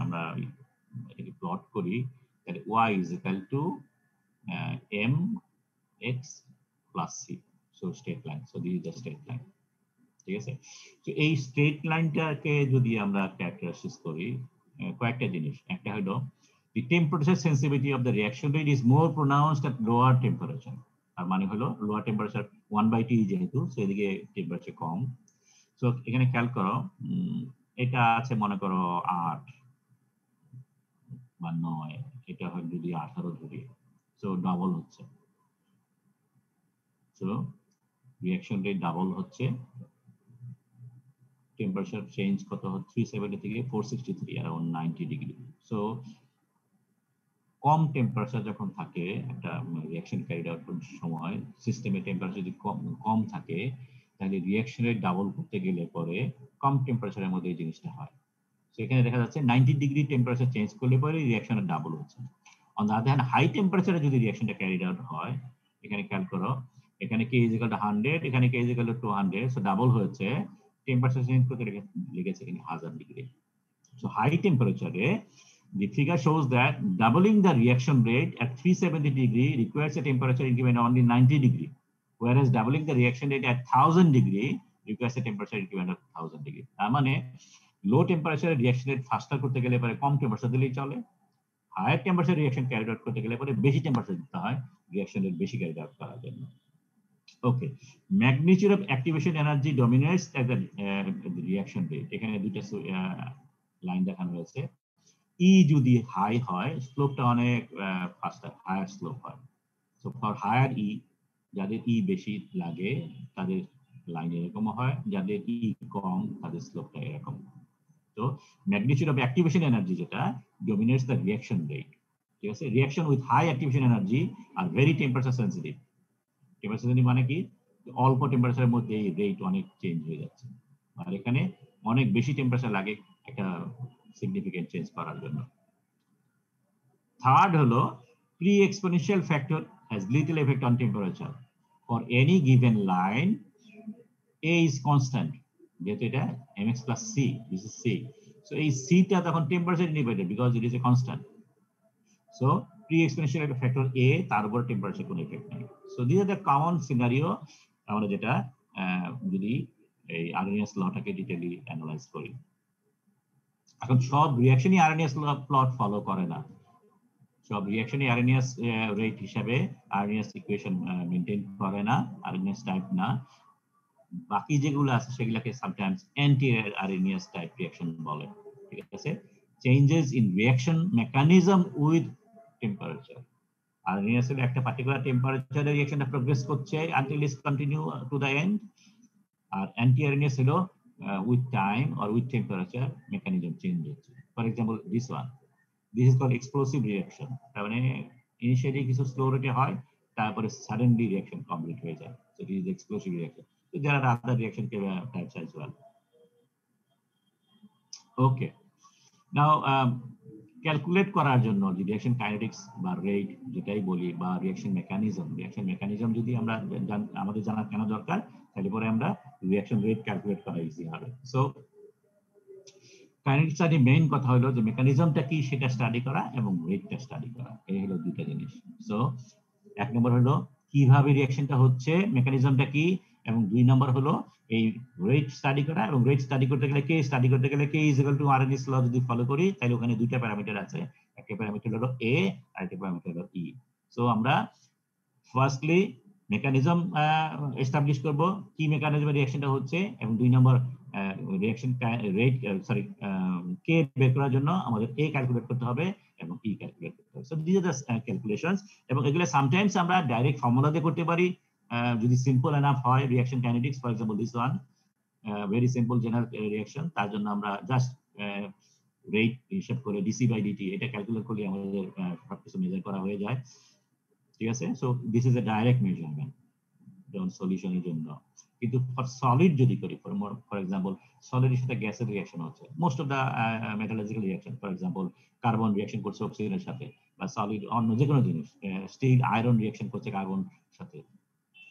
আমরা এটাকে প্লট করি, তাহলে Y is equal to M X plus c, so straight line, so this is the straight line, ঠিক আছে। তো এই স্ট্রেট লাইনটাকে যদি আমরা ক্যারেক্টারাইজ করি, কয়েকটা জিনিস, একটা হলো the temperature sensitivity of the reaction rate is more pronounced at lower temperature, আর মানে হলো লোয়ার টেম্পারেচার 1/t যেহেতু, সেদিকে টেম্পারেচার কম। সো এখানে খেয়াল করো, এটা আছে মনে করো 8 বা 9, এটা হয় যদি 18 ধরি, সো ডাবল হচ্ছে, সো রিঅ্যাকশন রেট ডাবল হচ্ছে, টেম্পারেচার চেঞ্জ কত হচ্ছে 370 থেকে 463, अराउंड 90 ডিগ্রি। সো কম টেম্পারেচার যখন থাকে একটা রিঅ্যাকশন ক্যারিড আউট সময়, সিস্টেমে টেম্পারেচার যদি কম থাকে, তাহলে রিঅ্যাকশন রেট ডাবল করতে গেলে পরে কম টেম্পারেচারের মধ্যে এই জিনিসটা হয়। সো এখানে দেখা যাচ্ছে 90 ডিগ্রি টেম্পারেচার চেঞ্জ করলে পরে রিঅ্যাকশন ডাবল হচ্ছে। On the other hand high টেম্পারেচারে যদি রিঅ্যাকশনটা ক্যারিড আউট হয়, এখানে খেয়াল করো, এখানে কে ইজ ইকুয়াল টু 100, এখানে K is equal to 200, so double হয়েছে, টেম্পারেচার চেঞ্জ করতে লেগেছে এখানে 1000 degree. So high temperature, the figure shows that doubling the reaction rate at 370 degree requires a temperature increment of only 90 degree, whereas doubling the reaction rate at 1000 degree requires a temperature increment of 1000 degree. তার মানে লো টেম্পারেচারে reaction rate ফাস্টার করতে গেলে পরে কম temperature দিলেই চলে, higher temperature reaction carry out করতে গেলে পরে বেশি টেম্পারেচার দিতে হয় রিঅ্যাকশন রেট বেশি ক্যারি আউট করার জন্য। Okay, magnitude of activation energy dominates as the reaction rate. এখানে দুইটা লাইন দেখানো হয়েছে। ই যদি হাই হয় স্লোপটা অনেক ফাস্টার, হায়ার স্লোপ হয়। সো ফর হায়ার ই, যাদের ই বেশি লাগে তাদের লাইন এরকম হয়, যাদের ই কম তাদের স্লোপটা এরকম। তো ম্যাগনিটিউড অফ অ্যাক্টিভেশন এনার্জি যেটা ডমিনেটস দ্য রিঅ্যাকশন রেট। ঠিক আছে, reaction with high activation energy আর very temperature sensitive. Temperature sensitive মানে কি, অল্প টেম্পারেচারের মধ্যে এই রেট অনেক চেঞ্জ হয়ে যাচ্ছে, আর এখানে অনেক বেশি টেম্পারেচার লাগে একটা সিগনিফিকেন্ট চেঞ্জ করার জন্য। থার্ড হলো pre exponential factor has little effect on temperature for any given line. A is constant, যেহেতু এটা mx plus c, this is c, so এই c টা তখন temperature independent because it is a constant, so pre-exponential factor a তার উপর temperature কোনো effect নেই। so these are the common scenario আমরা যেটা যদি এই আরএনএস লটাকে ডিটেইলি অ্যানালাইজ করি। এখন সব রিঅ্যাকশনই আরএনএস ল প্লট ফলো করে না, সব রিঅ্যাকশনই আরএনএস রেট হিসাবে আরএনএস ইকুয়েশন মেইনটেইন করে না, আরএনএস টাইপ না। বাকি যেগুলো আছে সেগুলোকে sometimes anti Arrhenius type reaction বলে। ঠিক আছে, changes in reaction mechanism with temperature. Arrhenius এর একটা পার্টিকুলার টেম্পারেচারে রিঅ্যাকশনটা প্রোগ্রেস করছে until it's continue to the end, আর অ্যান্টি আরএনএস হলো with time or with temperature mechanism change হচ্ছে। For example this one, this is called explosive reaction. তার মানে ইনিশিয়ালি কিছু স্লো রেটে হয়, তারপরে সাডেনলি রিঅ্যাকশন কমপ্লিট হয়ে যায়, so this is explosive reaction. So there are other reaction types as well. Okay. Now calculate করার জন্য যে রিঅ্যাকশন কাইনেটিক্স বা রেট যেটাই বলি বা রিঅ্যাকশন মেকানিজম যদি আমরা আমাদের জানা কেন দরকার, তাহলে পরে আমরা রিঅ্যাকশন রেট ক্যালকুলেট করা ইজি হবে। সো কাইনেটিক্স স্টাডি মেইন কথা হলো যে মেকানিজমটা কি সেটা স্টাডি করা এবং রেটটা স্টাডি করা, এই হলো দুইটা জিনিস। সো এক নম্বর হলো কিভাবে রিঅ্যাকশনটা হচ্ছে, মেকানিজমটা কি, এবং দুই নম্বর হলো এই রেট স্টাডি করা। এবং রেট স্টাডি করতে গেলে কে ইজ ইকুয়াল টু আরএনএস ল যদি ফলো করি, তাহলে ওখানে দুইটা প্যারামিটার আছে, একটা প্যারামিটার হলো এ আর একটা প্যারামিটার হলো ই। সো আমরা ফার্স্টলি মেকানিজম এস্টাবলিশ করব, কি মেকানিজমে রিঅ্যাকশনটা হচ্ছে, এবং দুই নম্বর রিঅ্যাকশন রেট কে বের করার জন্য আমাদের এ ক্যালকুলেট করতে হবে এবং ই ক্যালকুলেট করতে হবে। So this are the calculations, এবং এগুলো সামটাইমস আমরা ডাইরেক্ট ফর্মুলা দিয়ে করতে পারি যদি সিম্পল এনাফ হয় reaction kinetics. For example this one very simple general reaction, তার জন্য আমরা জাস্ট রেট হিসাব করে ডিসি বাই ডিটি এটা ক্যালকুলেট করলে আমাদের সবকিছু মেজার করা হয়ে যায়। ঠিক আছে, so this is a direct measurement যেমন সলিউশনের জন্য। কিন্তু ফর সলিড যদি করি, ফর এক্সাম্পল সলিডের সাথে গ্যাসের রিঅ্যাকশন হচ্ছে, most of the metallurgical reaction, for example carbon reaction করছে অক্সিজেনের সাথে, বা সলিড অন্য যে কোনো জিনিস, স্টিল আয়রন রিঅ্যাকশন করছে কার্বন সাথে।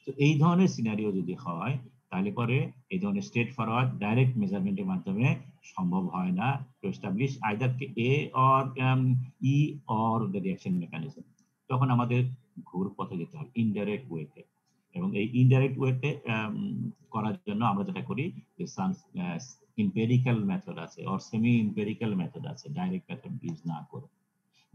তো এই ধরনের সিনারিও যদি হয়, তাহলে পরে এই ধরনের স্ট্রেট ফরওয়ার্ড ডাইরেক্ট মেজারমেন্টের মাধ্যমে সম্ভব হয় না to establish either a or E or the reaction mechanism. তখন আমাদের ঘুর পথে যেতে হবে ইনডাইরেক্ট ওয়েতে, এবং এই ইনডাইরেক্ট ওয়েতে করার জন্য আমরা যেটা করি যে এম্পিরিক্যাল মেথড আছে অর সেমি এম্পিরিক্যাল মেথড আছে, ডাইরেক্ট মেথড ইউজ না করে।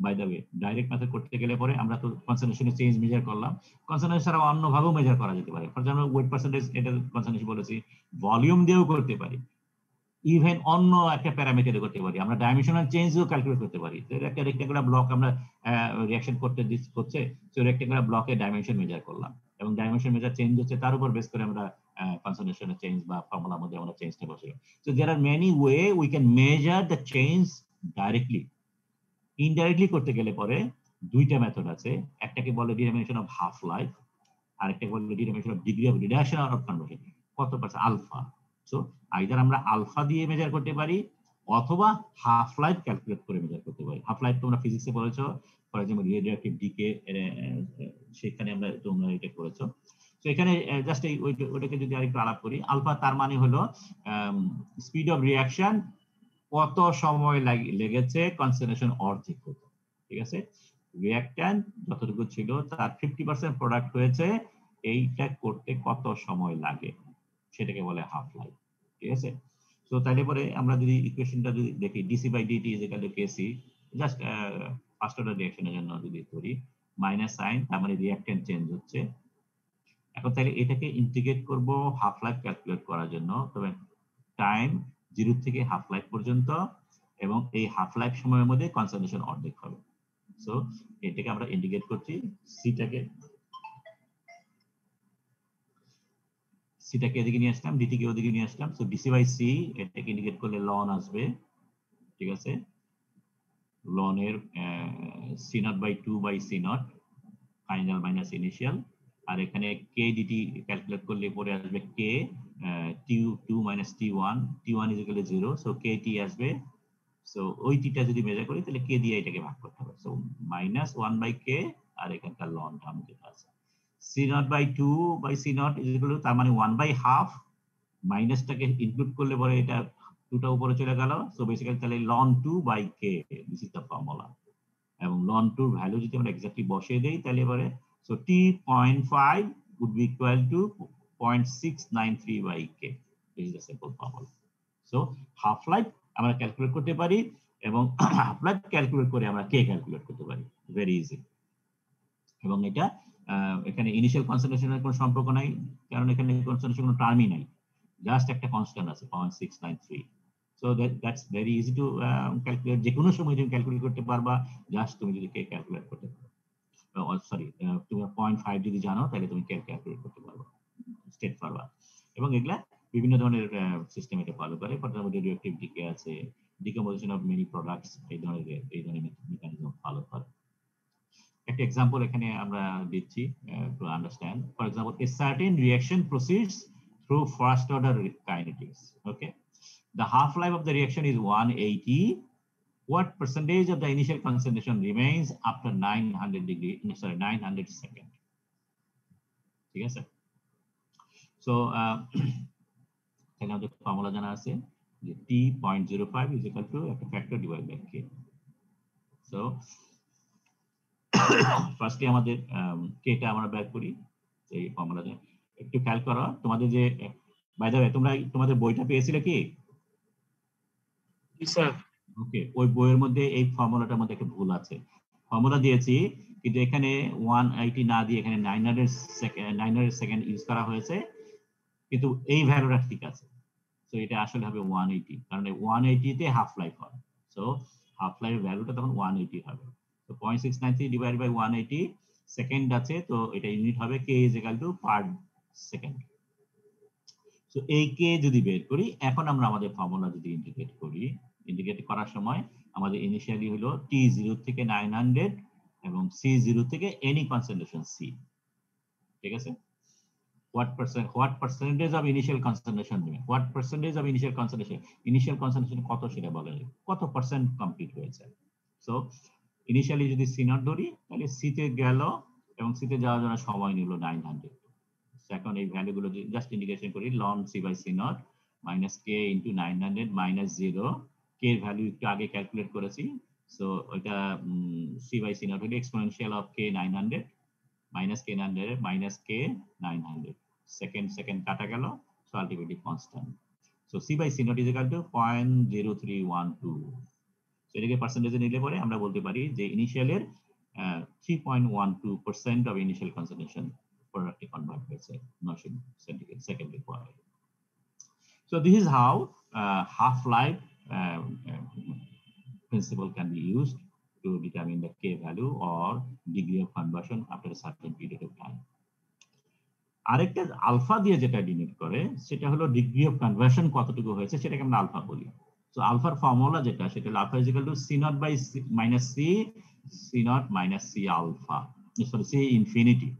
By the way, direct method করতে গেলে পরে আমরা তো কনসেন্ট্রেশনের চেঞ্জ মেজার করলাম, কনসেন্ট্রেশন ছাড়া অন্যভাবেও মেজার করা যেতে পারে। ফর এক্সাম্পল ওয়েট পার্সেন্টেজ, এটা কনসেন্ট্রেশন বলেছি, ভলিউম দিয়েও করতে পারি, ইভেন অন্য একটা প্যারামিটারে করতে পারি, আমরা ডাইমেনশনাল চেঞ্জও ক্যালকুলেট করতে পারি। তো একটা রেক্টেঙ্গুলার ব্লক আমরা রিঅ্যাকশন করছে, তো রেক্টেঙ্গুলার ব্লকে ডাইমেনশন মেজার করলাম, এবং ডাইমেনশন মেজার চেঞ্জ হচ্ছে, তার উপর বেস করে আমরা কনসেন্ট্রেশনের চেঞ্জ বা ফর্মুলার মধ্যে আমরা চেঞ্জটা বসে। So there are many way we can measure the change directly. Indirectly করতে গেলে পরে দুইটা মেথড আছে, একটাকে বলে ডিটারমিনেশন অফ হাফ লাইফ, আর একটা বলে determination of degree of reduction or conversion, কত পার্সেন্ট আলফা। সো আইদার আমরা আলফা দিয়ে মেজার করতে পারি অথবা হাফ লাইফ ক্যালকুলেট করে মেজার করতে পারি। হাফ লাইফ তোমরা ফিজিক্সে পড়েছো, ফর এক্সাম্পল রেডিওঅ্যাক্টিভ ডিকে, সেখানে তোমরা এটা করেছো। তো এখানে জাস্ট ওইটাকে যদি আরেকটু আলাপ করি, আলফা তার মানে হলো স্পিড অফ রিঅ্যাকশন, কত সময় লেগেছে কনসেন্ট্রেশন অর্ধেক হতে। ঠিক আছে, রিঅ্যাকট্যান্ট যতটুকু ছিল তার 50% প্রোডাক্ট হয়েছে, এইটা করতে কত সময় লাগে সেটাকে বলে হাফ লাইফ। ঠিক আছে, তো তাইলে পরে আমরা যদি ইকুয়েশনটা যদি দেখি, DC by DT is equal to KC, just first order রিঅ্যাকশনের জন্য যদি করি, মাইনাস সাইন, তার মানে রিঅ্যাকট্যান্ট চেঞ্জ হচ্ছে। এখন তাহলে এটাকে ইন্টিগ্রেট করব হাফ লাইফ ক্যালকুলেট করার জন্য, তবে টাইম 0 থেকে হাফ লাইফ পর্যন্ত, এবং এই হাফ লাইফ সময়ের মধ্যে কনসেন্ট্রেশন অর্ধেক হবে। সো এটাকে আমরা ইন্ডিকেট করছি, সিটাকে এদিকে নিয়ে আসলাম, ডিটি কে ওদিকে নিয়ে আসলাম। সো ডিসি বাই সি এটাকে ইন্ডিকেট করলে লন আসবে, ঠিক আছে, লনের C naught by 2 by C naught final minus initial. আর এখানে কে ডিটি ক্যালকুলেট করলে পরে আসবে কে টি2 মাইনাস টি1 is equal to 0, so K T আসবে। সো ওই টিটা যদি মেজার করি তাহলে কে দিয়ে এটাকে ভাগ করতে হবে, সো মাইনাস 1 বাই কে, আর এখানকার লন টার্ম যেটা আছে C naught by 2 by C naught is equal to, তার মানে 1 বাই হাফ, মাইনাসটাকে ইনক্লুড করলে পরে এটা 2টা উপরে চলে গেল। সো বেসিক্যালি তাহলে ln 2 by K, this is the formula. এবং লন 2 ভ্যালু যদি আমরা এক্স্যাক্টলি বসিয়ে দেই তাহলে এবারে so T 0.5 would be equal to 0.693 by k. This is the simple formula. So half life আমরা ক্যালকুলেট করতে পারি এবং হাফ লাইফ ক্যালকুলেট করে আমরা কে ক্যালকুলেট করতে পারি, ভেরি ইজি। এবং এটা এখানে ইনিশিয়াল কনসেন্ট্রেশনের কোনো সম্পর্ক নাই, কারণ এখানে কনসেন্ট্রেশন কোনো টার্মই নাই, জাস্ট একটা কনস্ট্যান্ট আছে 0.693। So that's very easy to calculate, যে কোনো সময় তুমি ক্যালকুলেট করতে পারবা, জাস্ট তুমি যদি কে ক্যালকুলেট করতে পারো, সরি তুমি 0.5 যদি জানো তাহলে তুমি কে ক্যালকুলেট করতে পারবা স্টেট ফরওয়ার্ড। এবং এগুলা বিভিন্ন ধরনের সিস্টেম এটা ফলো করে, প্রথমত রেডিওঅ্যাক্টিভ ডিকে আছে, ডিকম্পোজিশন অফ মেনি প্রোডাক্টস, এই ধরনের মেকানিজম ফলো করে। একটা এক্সাম্পল এখানে আমরা দিচ্ছি to understand. For example, a certain reaction proceeds through first order kinetics. Okay, the half life of the reaction is 180. What percentage of the initial concentration remains after 900 seconds? ঠিক আছে, so এখানে আমাদের formula জানা আছে যে t 0.05 is equal to একটা factor divide by k। So firstly আমাদের কেটা আমরা বের করি, এই ফর্মুলাতে একটু খেয়াল করো। তোমাদের যে বাই দ্য ওয়ে তোমরা তোমাদের বইটা পেয়েছিলে কি? স্যার ওকে, ওই বইয়ের মধ্যে এই ফর্মুলাটার মধ্যে একটা ভুল আছে। ফর্মুলা দিয়েছি কিন্তু এখানে 180 না দিয়ে এখানে 900 সেকেন্ড ইউজ করা হয়েছে, কিন্তু এই ভ্যালুটা ঠিক আছে। সো এটা আসলে হবে 180, কারণ 180 তে হাফ লাইফ হয়। সো হাফ লাইফ ভ্যালুটা তখন 180 হবে। তো 0.693 ডিভাইড বাই 180 সেকেন্ড আছে, তো এটা ইউনিট হবে K is equal to per second. So এই কে যদি বের করি, এখন আমরা আমাদের ফর্মুলা যদি ইন্টিগ্রেট করি, ইন্টিগ্রেট করার সময় আমাদের ইনিশিয়ালি হলো T0 থেকে 900 এবং C0 থেকে এনি কনসেন্ট্রেশন C, ঠিক আছে। what percentage of initial concentration remain, what percentage of initial concentration কত সেটা বলা যায়, কত পার্সেন্ট কমপ্লিট হয়েছে। সো ইনিশিয়ালি যদি C নট ধরি তাহলে C তে গেল এবং C তে যাওয়ার জন্য সময় নিল 900। এখন এই ভ্যালুগুলো জাস্ট ইন্ডিকেশন করি, ln C by C naught minus k into 900 minus 0, k এর ভ্যালু একটু আগে ক্যালকুলেট করেছি। সো এটা C by C naught হলো exponential of k 900 minus k 900 minus k 900, second কাটা গেল, so ultimately constant. So C by C naught is equal to 0.0312। So এটাকে পার্সেন্টেজে নিলে পরে আমরা বলতে পারি যে ইনিশিয়ালের 3.12% অফ ইনিশিয়াল কনসেন্ট্রেশন প্রোডাক্টে কনভার্ট হয়েছে 900 সেকেন্ডের পরে। So this is how half life principle can be used to determine the k value or degree of conversion after a certain period of time. আরেকটা আলফা দিয়ে যেটা ডিনোট করে সেটা হলো ডিগ্রি অফ কনভার্সন কতটুকু হয়েছে, সেটাকে আমরা আলফা বলি। সো আলফার ফর্মুলা যেটা, সেটা হলো alpha is equal to C naught by C naught minus C alpha, sorry C infinity.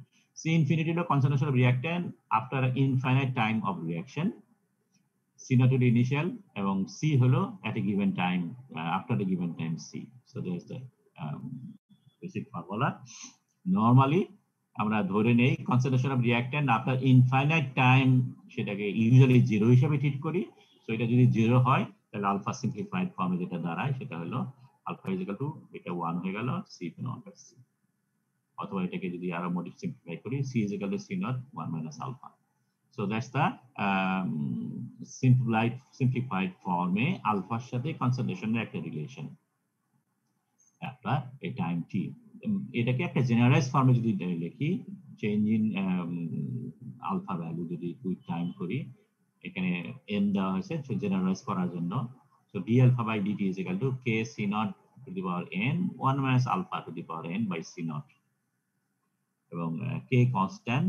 C infinity হলো concentration of reactant after infinite time of reaction, C naught হলো initial এবং C হলো at a given time, after a given time C. So there is the basic formula. Normally আমরা ধরে নেই concentration of reactant after infinite time, সেটাকে usually 0 হিসেবে treat করি। So এটা যদি 0 হয় তাহলে আলফা সিম্পলিফাইড ফর্মে যেটা দাঁড়ায় সেটা হলো আলফা ইজ ইকুয়াল টু, এটা 1 হয়ে গেল C নট বাই C, অথবা এটাকে যদি আরো মোটিভ সিম্পলিফাই করি C is equal to C naught 1 minus alpha. So that's the simplified form এ আলফার সাথে কনসেন্ট্রেশনের একটা রিলেশন আপনার এই টাইম t। এটাকে একটা জেনারেলাইজ ফর্মে যদি লিখি, চেঞ্জ ইন আলফা ভ্যালু যদি কুইক টাইম করি, এখানে n দেওয়া হয়েছে জেনারেলাইজ করার জন্য, So d alpha by dt is equal to k c naught to the power n 1 minus alpha to the power n by c naught. এবং k constant,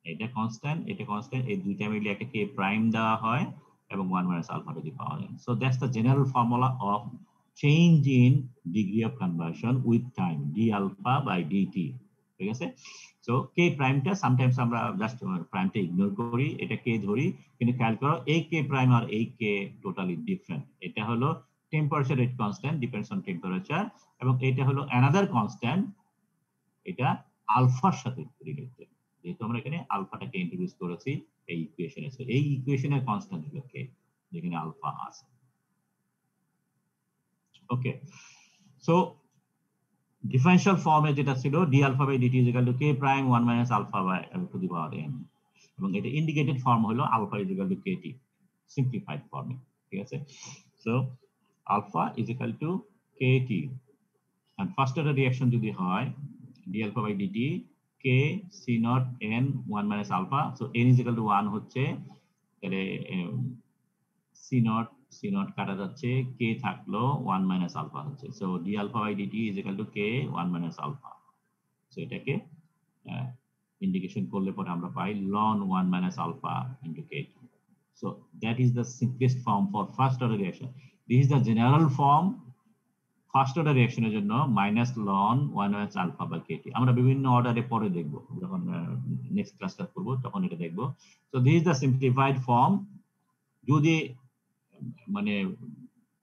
এটা constant, এই দুইটা মিলে একটা k prime দেওয়া হয় এবং 1 minus alpha to the power n. So that's the general formula of change in degree of conversion with time, d alpha by dt. ঠিক আছে? So k prime টা sometimes আমরা just prime টা ignore করি, এটা k ধরি, কিন্তু খেয়াল করো এই k prime আর এই k totally different. এটা হলো temperature rate constant depends on temperature, এবং এটা হলো another constant, এটা আলফার সাথে রিলেটেড। যেহেতু আমরা এখানে আলফাটাকে ইন্ট্রোডিউস করেছি এই ইকুয়েশনে, এই ইকুয়েশনের কনস্ট্যান্ট হলো কে, যেখানে আলফা আছে। ওকে, সো ডিফারেনশিয়াল ফর্মে যেটা ছিল d alpha by dt is equal to k prime 1 minus alpha by to the power n, এবং এটা ইন্ডিকেটেড ফর্ম হলো alpha is equal to kt, simplified ফর্মে। ঠিক আছে? So alpha is equal to kt, and first order reaction যদি হয় d alpha by dt k c naught n 1 minus alpha, so n is equal to 1 হচ্ছে, তাহলে c naught কাটা যাচ্ছে, k থাকলো 1 minus alpha হচ্ছে, so d alpha by dt is equal to k 1 minus alpha. So এটাকে indication করলে পরে আমরা পাই ln 1 minus alpha into k. So that is the simplest form for first order reaction. This is the general form first order রিঅ্যাকশনের জন্য minus লন 1 minus alpha by kt। আমরা বিভিন্ন অর্ডারে পরে দেখব, যখন নেক্সট ক্লাসটা করব তখন এটা দেখব। So this is the simplified form. যদি মানে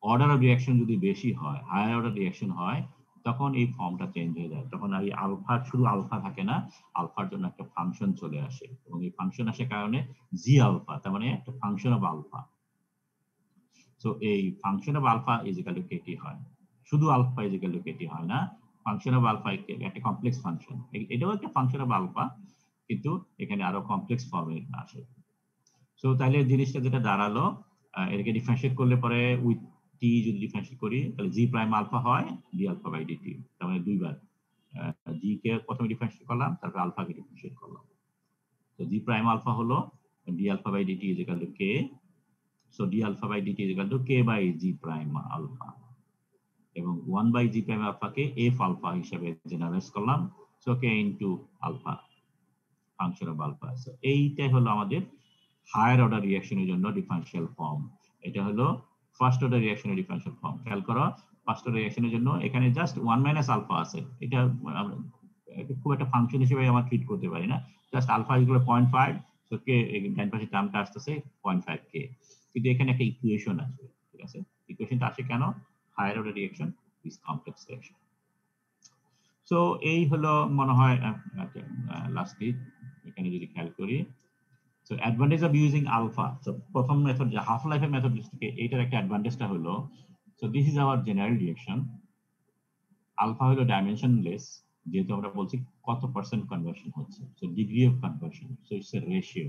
অর্ডার অফ রিঅ্যাকশন যদি বেশি হয়, হায়ার অর্ডার রিঅ্যাকশন হয়, তখন এই ফর্মটা চেঞ্জ হয়ে যায়, তখন এই আলফা শুধু আলফা থাকে না, আলফার জন্য একটা ফাংশন চলে আসে, এবং এই ফাংশন আসার কারণে জি আলফা, তার মানে একটা ফাংশন অফ আলফা। সো এই function of alpha is equal to kt হয়, শুধু alpha is equal to kt হয় না, ফাংশন অফ আলফা একটা কমপ্লেক্স ফাংশন, এটাও একটা ফাংশন অফ আলফা, কিন্তু এখানে আরো কমপ্লেক্স ফর্মে আসে। সো তাহলে জিনিসটা যেটা দাঁড়ালো, এটাকে ডিফারেন্সিয়েট করলে পরে উইথ টি যদি ডিফারেন্সিয়েট করি, তাহলে জি প্রাইম আলফা হয় ডি আলফা বাই ডিটি, তার মানে দুইবার জি কে প্রথমে ডিফারেন্সিয়েট করলাম, তারপর আলফা কে ডিফারেন্সিয়েট করলাম। তো জি প্রাইম আলফা হলো D alpha by DT is equal to K, so D alpha by DT is equal to K by G prime alpha, এবং 1 বাই জি প্রাইম আলফা কে F alpha হিসেবে generalise করলাম, so K into alpha, function of alpha. সো এইটাই হলো আমাদের higher order রিঅ্যাকশনের জন্য ডিফারেনশিয়াল ফর্ম। এটা হলো ফার্স্ট অর্ডার রিঅ্যাকশনের ডিফারেনশিয়াল ফর্ম। খেয়াল করো, ফার্স্ট অর্ডার রিঅ্যাকশনের জন্য এখানে জাস্ট 1 মাইনাস আলফা আছে, এটা খুব একটা ফাংশন হিসেবে আমরা ট্রিট করতে পারি না, just alpha is equal 0.5, so K ডান পাশে টার্মটা আসতেছে 0.5 কে, কিন্তু এখানে একটা ইকুয়েশন আছে। ঠিক আছে? ইকুয়েশনটা আসে কেন? Higher order reaction is complex reaction. So এই হলো মনে হয় লাস্টলি এখানে যদি খেয়াল করি, so advantage of using alpha, so প্রথম মেথড যে হাফ লাইফের মেথড থেকে এইটার একটা অ্যাডভান্টেজটা হলো, so this is our general reaction, alpha হলো ডাইমেনশনলেস, যেহেতু আমরা বলছি কত পার্সেন্ট কনভার্সন হচ্ছে, so degree of conversion, so it's a ratio,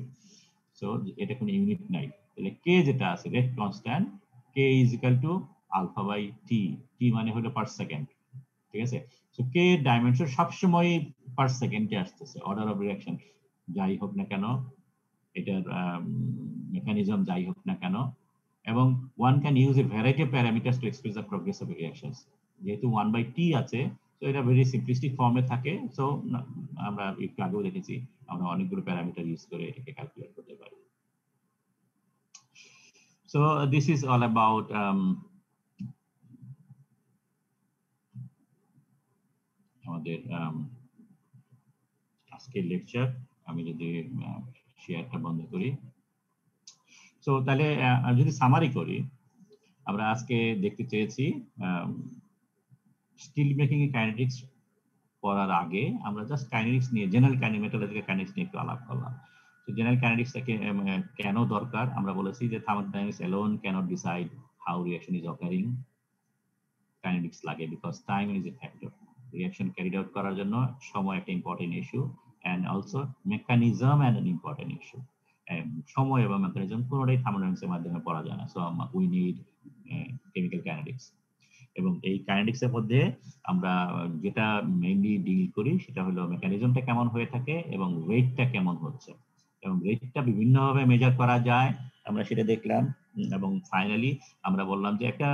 so এটা কোনো ইউনিট নাই, তাহলে k যেটা আছে rate constant, k is equal to alpha by t, t মানে হলো পার সেকেন্ড। ঠিক আছে? সো k ডাইমেনশন সবসময় পার সেকেন্ডে আসতেছে, অর্ডার অফ রিঅ্যাকশন যাই হোক না কেন, এটার মেকানিজম যাই হোক না কেন, এবং one can use a variety of parameters to express the progress of reactions, যেহেতু 1 by t আছে, তো এটা ভেরি সিম্পলিস্টিক ফর্মে থাকে। সো আমরা একটু আগেও দেখেছি আমরা অনেকগুলো প্যারামিটার ইউজ করে এটাকে ক্যালকুলেট করতে পারি। So this is all about আমাদের আজকের লেকচার। আমি যদি শেয়ারটা বন্ধ করি, সো তাহলে যদি সামারি করি, আমরা আজকে দেখতে চেয়েছি স্টিল মেকিং এর কাইনেটিক্স পড়ার আগে আমরা জাস্ট কাইনেটিক্স নিয়ে, জেনারেল মেটালজিক্যাল কাইনেটিক্স নিয়ে একটু আলাপ করলাম। তো জেনারেল কাইনেটিক্সটাকে কেন দরকার, আমরা বলেছি যে thermodynamics alone cannot decide how reaction is occurring, kinetics লাগে, because time is a factor. Reaction carried out করার জন্য সময় একটা important issue, and also mechanism and an important issue. সময় এবং মেকানিজম কোনোটাই থার্মোডাইনামিক্সের মাধ্যমে পড়া যায় না, so we need chemical kinetics. এবং এই কাইনেটিক্স এর মধ্যে আমরা যেটা মেইনলি ডিল করি সেটা হলো মেকানিজমটা কেমন হয়ে থাকে এবং রেটটা কেমন হচ্ছে, এবং রেটটা বিভিন্নভাবে মেজার করা যায়, আমরা সেটা দেখলাম। এবং ফাইনালি আমরা বললাম যে একটা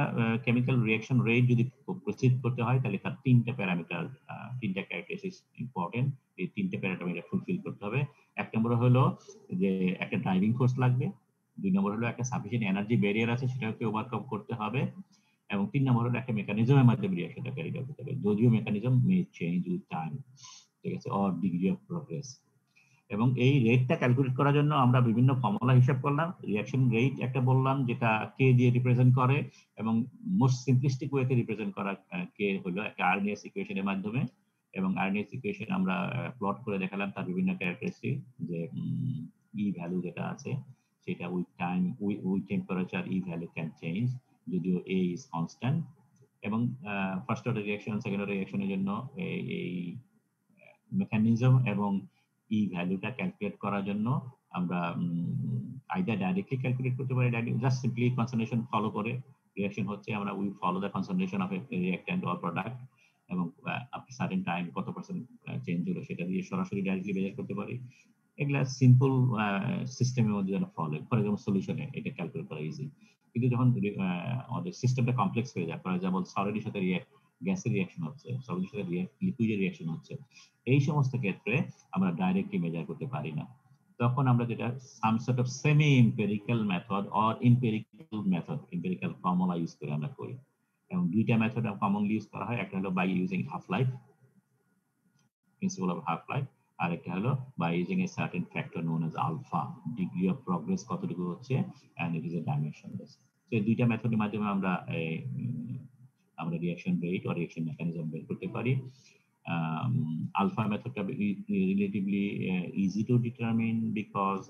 কেমিক্যাল রিঅ্যাকশন রেট যদি প্রসিড করতে হয় তাহলে তার তিনটা প্যারামিটার, তিনটা ক্যারেক্টারিস্টিক্স ইম্পর্টেন্ট। এই তিনটা প্যারামিটার ফুলফিল করতে হবে। এক নম্বর হলো যে একটা ড্রাইভিং ফোর্স লাগবে, দুই নম্বর হলো একটা সাফিসিয়েন্ট এনার্জি ব্যারিয়ার আছে সেটাকে ওভারকাম করতে হবে, এবং তিন নম্বর হলো একটা মেকানিজমের মাধ্যমে রিঅ্যাকশনটা ক্যারি আউট করতে হবে, যদিও mechanism May change with time, ঠিক আছে, অর ডিগ্রি অফ প্রোগ্রেস। এবং এই রেটটা ক্যালকুলেট করার জন্য আমরা বিভিন্ন ফর্মুলা হিসাব করলাম। রিঅ্যাকশন রেট একটা বললাম যেটা কে দিয়ে রিপ্রেজেন্ট করে, এবং মোস্ট সিম্পলিস্টিক ওয়েতে রিপ্রেজেন্ট করা কে হলো একটা আরএনএস ইকুয়েশনের মাধ্যমে, এবং আরএনএস ইকুয়েশন আমরা প্লট করে দেখালাম তার বিভিন্ন ক্যারেক্টারিস্টিক, যে ই ভ্যালু যেটা আছে সেটা with time with temperature E value can change, যদিও এ ইজ কনস্ট্যান্ট। এবং first order reaction, second order রিঅ্যাকশনের জন্য এই মেকানিজম এবং ই ভ্যালুটা ক্যালকুলেট করার জন্য আমরা আইদার ডাইরেক্টলি ক্যালকুলেট করতে পারি, জাস্ট সিম্পলি কনসেন্ট্রেশন ফলো করে রিঅ্যাকশন হচ্ছে, আমরা we follow the concentration of A reactant or product, এবং আফটার সার্টেন টাইম কত পার্সেন্ট চেঞ্জ হলো সেটা দিয়ে সরাসরি ডাইরেক্টলি মেজার করতে পারি। এগুলা সিম্পল সিস্টেমের মধ্যে যেন ফলো, ফর এক্সাম্পল সলিউশনে এটা ক্যালকুলেট করা ইজি। কিন্তু যখন আমাদের সিস্টেমটা কমপ্লেক্স হয়ে যায়, ফর এক্সাম্পল সলিডের সাথে গ্যাসের রিঅ্যাকশন হচ্ছে, সলিডের সাথে লিকুইডের রিঅ্যাকশন হচ্ছে, এই সমস্ত ক্ষেত্রে আমরা ডাইরেক্টলি মেজার করতে পারি না। তখন আমরা যেটা some sort of semi empirical method or empirical method, empirical formula use করে আমরা করি। এবং দুইটা মেথড কমনলি ইউজ করা হয়, একটা হলো by using half life, principle of half life, আর একটা হলো by using a certain factor known as alpha, degree of progress কতটুকু হচ্ছে, and it is a dimensionless. So এই দুইটা মেথডের মাধ্যমে আমরা reaction rate or reaction mechanism বের করতে পারি। Alpha method can be relatively easy to determine because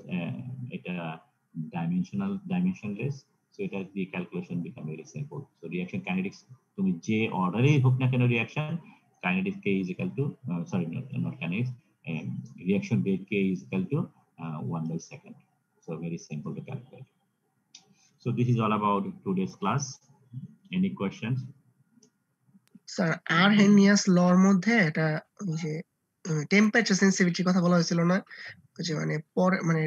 it dimensionless, so it has the calculation become very simple. So reaction kinetics তুমি যে অর্ডারে হোক না কেন reaction kinetics k is equal to not kinetics, reaction rate k is equal to 1/second. So very simple to calculate. So this is all about today's class. Any questions? Sir Arrhenius লর মধ্যে এটা ওই যে temperature সেন্সিটিভিটির কথা বলা হয়েছিল না, ওই যে মানে পরে মানে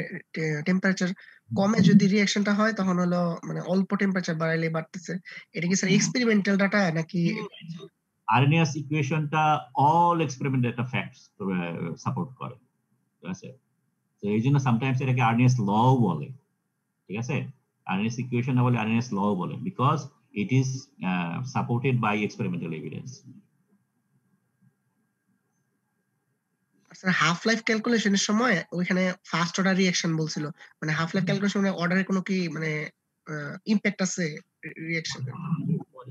টেম্পারেচার কমে যদি রিঅ্যাকশনটা হয় তখন হলো মানে অল্প টেম্পারেচার বাড়াইলে বাড়তেছে, এটা কি স্যার এক্সপেরিমেন্টাল ডাটা নাকি? আরএনএস ইকুয়েশনটা all experiment data facts support করে, ঠিক আছে। তো এই জন্য সামটাইমস এটাকে আরএনএস ল বলে, ঠিক আছে। আরএনএস ইকুয়েশন না বলে আরএনএস ল বলে, because it is supported by experimental evidence. Sir half life ক্যালকুলেশনের সময় ওইখানে ফার্স্ট অর্ডার রিঅ্যাকশন বলছিল, মানে হাফ লাইফ ক্যালকুলেশনে অর্ডারে কোনো কি মানে ইমপ্যাক্ট আছে রিঅ্যাকশনের?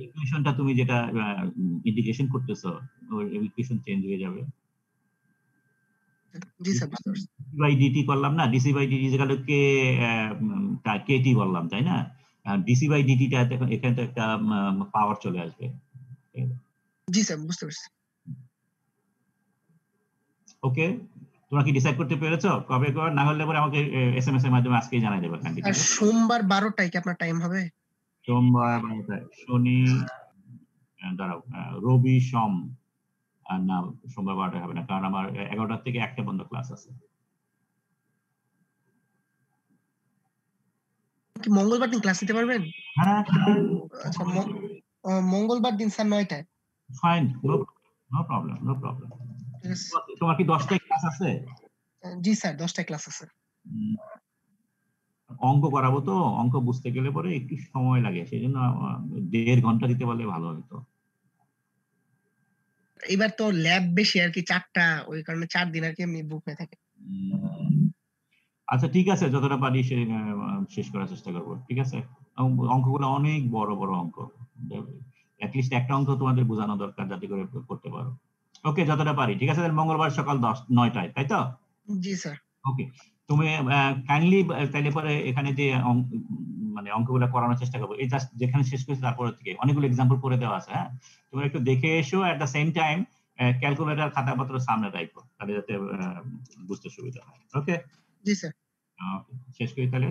ইকুয়েশনটা তুমি যেটা ইন্টিগ্রেশন করতেছো ওই ইকুয়েশন চেঞ্জ হয়ে যাবে। জি স্যার, বুঝতে পারছি। বাই ডিটি করলাম না, ডিসি বাই ডিটি যেটা কে কেটি বললাম, তাই না। ডিসি বাই ডিটিটা দেখুন এখানে তো একটা পাওয়ার চলে আসবে। জি স্যার, বুঝতে পারছি। ওকে, তোমরা কি ডিসাইড করতে পেরেছো কবে কর? না হলে পরে আমাকে এসএমএস এর মাধ্যমে আজকেই জানাই দেবে। আর সোমবার 12টায় কি আপনার টাইম হবে? সোমবার 12টায়, শনি দাঁড়াও, রবি সোম, আর না সোমবার 12টায় হবে না, কারণ আমার 11টা থেকে 1টা পর্যন্ত ক্লাস আছে। কি মঙ্গলবার দিন ক্লাস নিতে পারবেন? হ্যাঁ আচ্ছা, মঙ্গলবার দিন স্যার 9টায়। Fine, no problem, no problem. ঠিক আছে। তোমার কি 10টায় ক্লাস আছে? জি স্যার, 10টায় ক্লাস আছে। অঙ্ক করাবো তো, অঙ্ক বুঝতে গেলে পরে একটু সময় লাগে, সেই জন্য 1.5 ঘন্টা দিতে পারলে ভালো হতো। এবার তো ল্যাব বেশি আর কি, 4টা, ওই কারণে 4 দিন আর কি এমনি বুক হয়ে থাকে। আচ্ছা ঠিক আছে, যতটা পারি শেষ করার চেষ্টা করবো, ঠিক আছে। অঙ্কগুলো অনেক বড় বড় অঙ্ক, অ্যাটলিস্ট একটা অঙ্ক তোমাদের বোঝানো দরকার যাতে করে করতে পারো। ওকে, যতটা পারি, ঠিক আছে। মঙ্গলবার সকাল 9টায়, তাই তো? জি স্যার। ওকে, তুমি কাইন্ডলি তাইলে পরে এখানে যে মানে অঙ্কগুলো করানোর চেষ্টা করবো, এই জাস্ট যেখানে শেষ করেছি তারপরে থেকে অনেকগুলো এক্সাম্পল করে দেওয়া আছে। হ্যাঁ, তুমি একটু দেখে এসো, at the same time calculator খাতাপত্র সামনে রাখো, তাহলে যাতে বুঝতে সুবিধা হয়। Okay ji sir. শেষ করি তাহলে।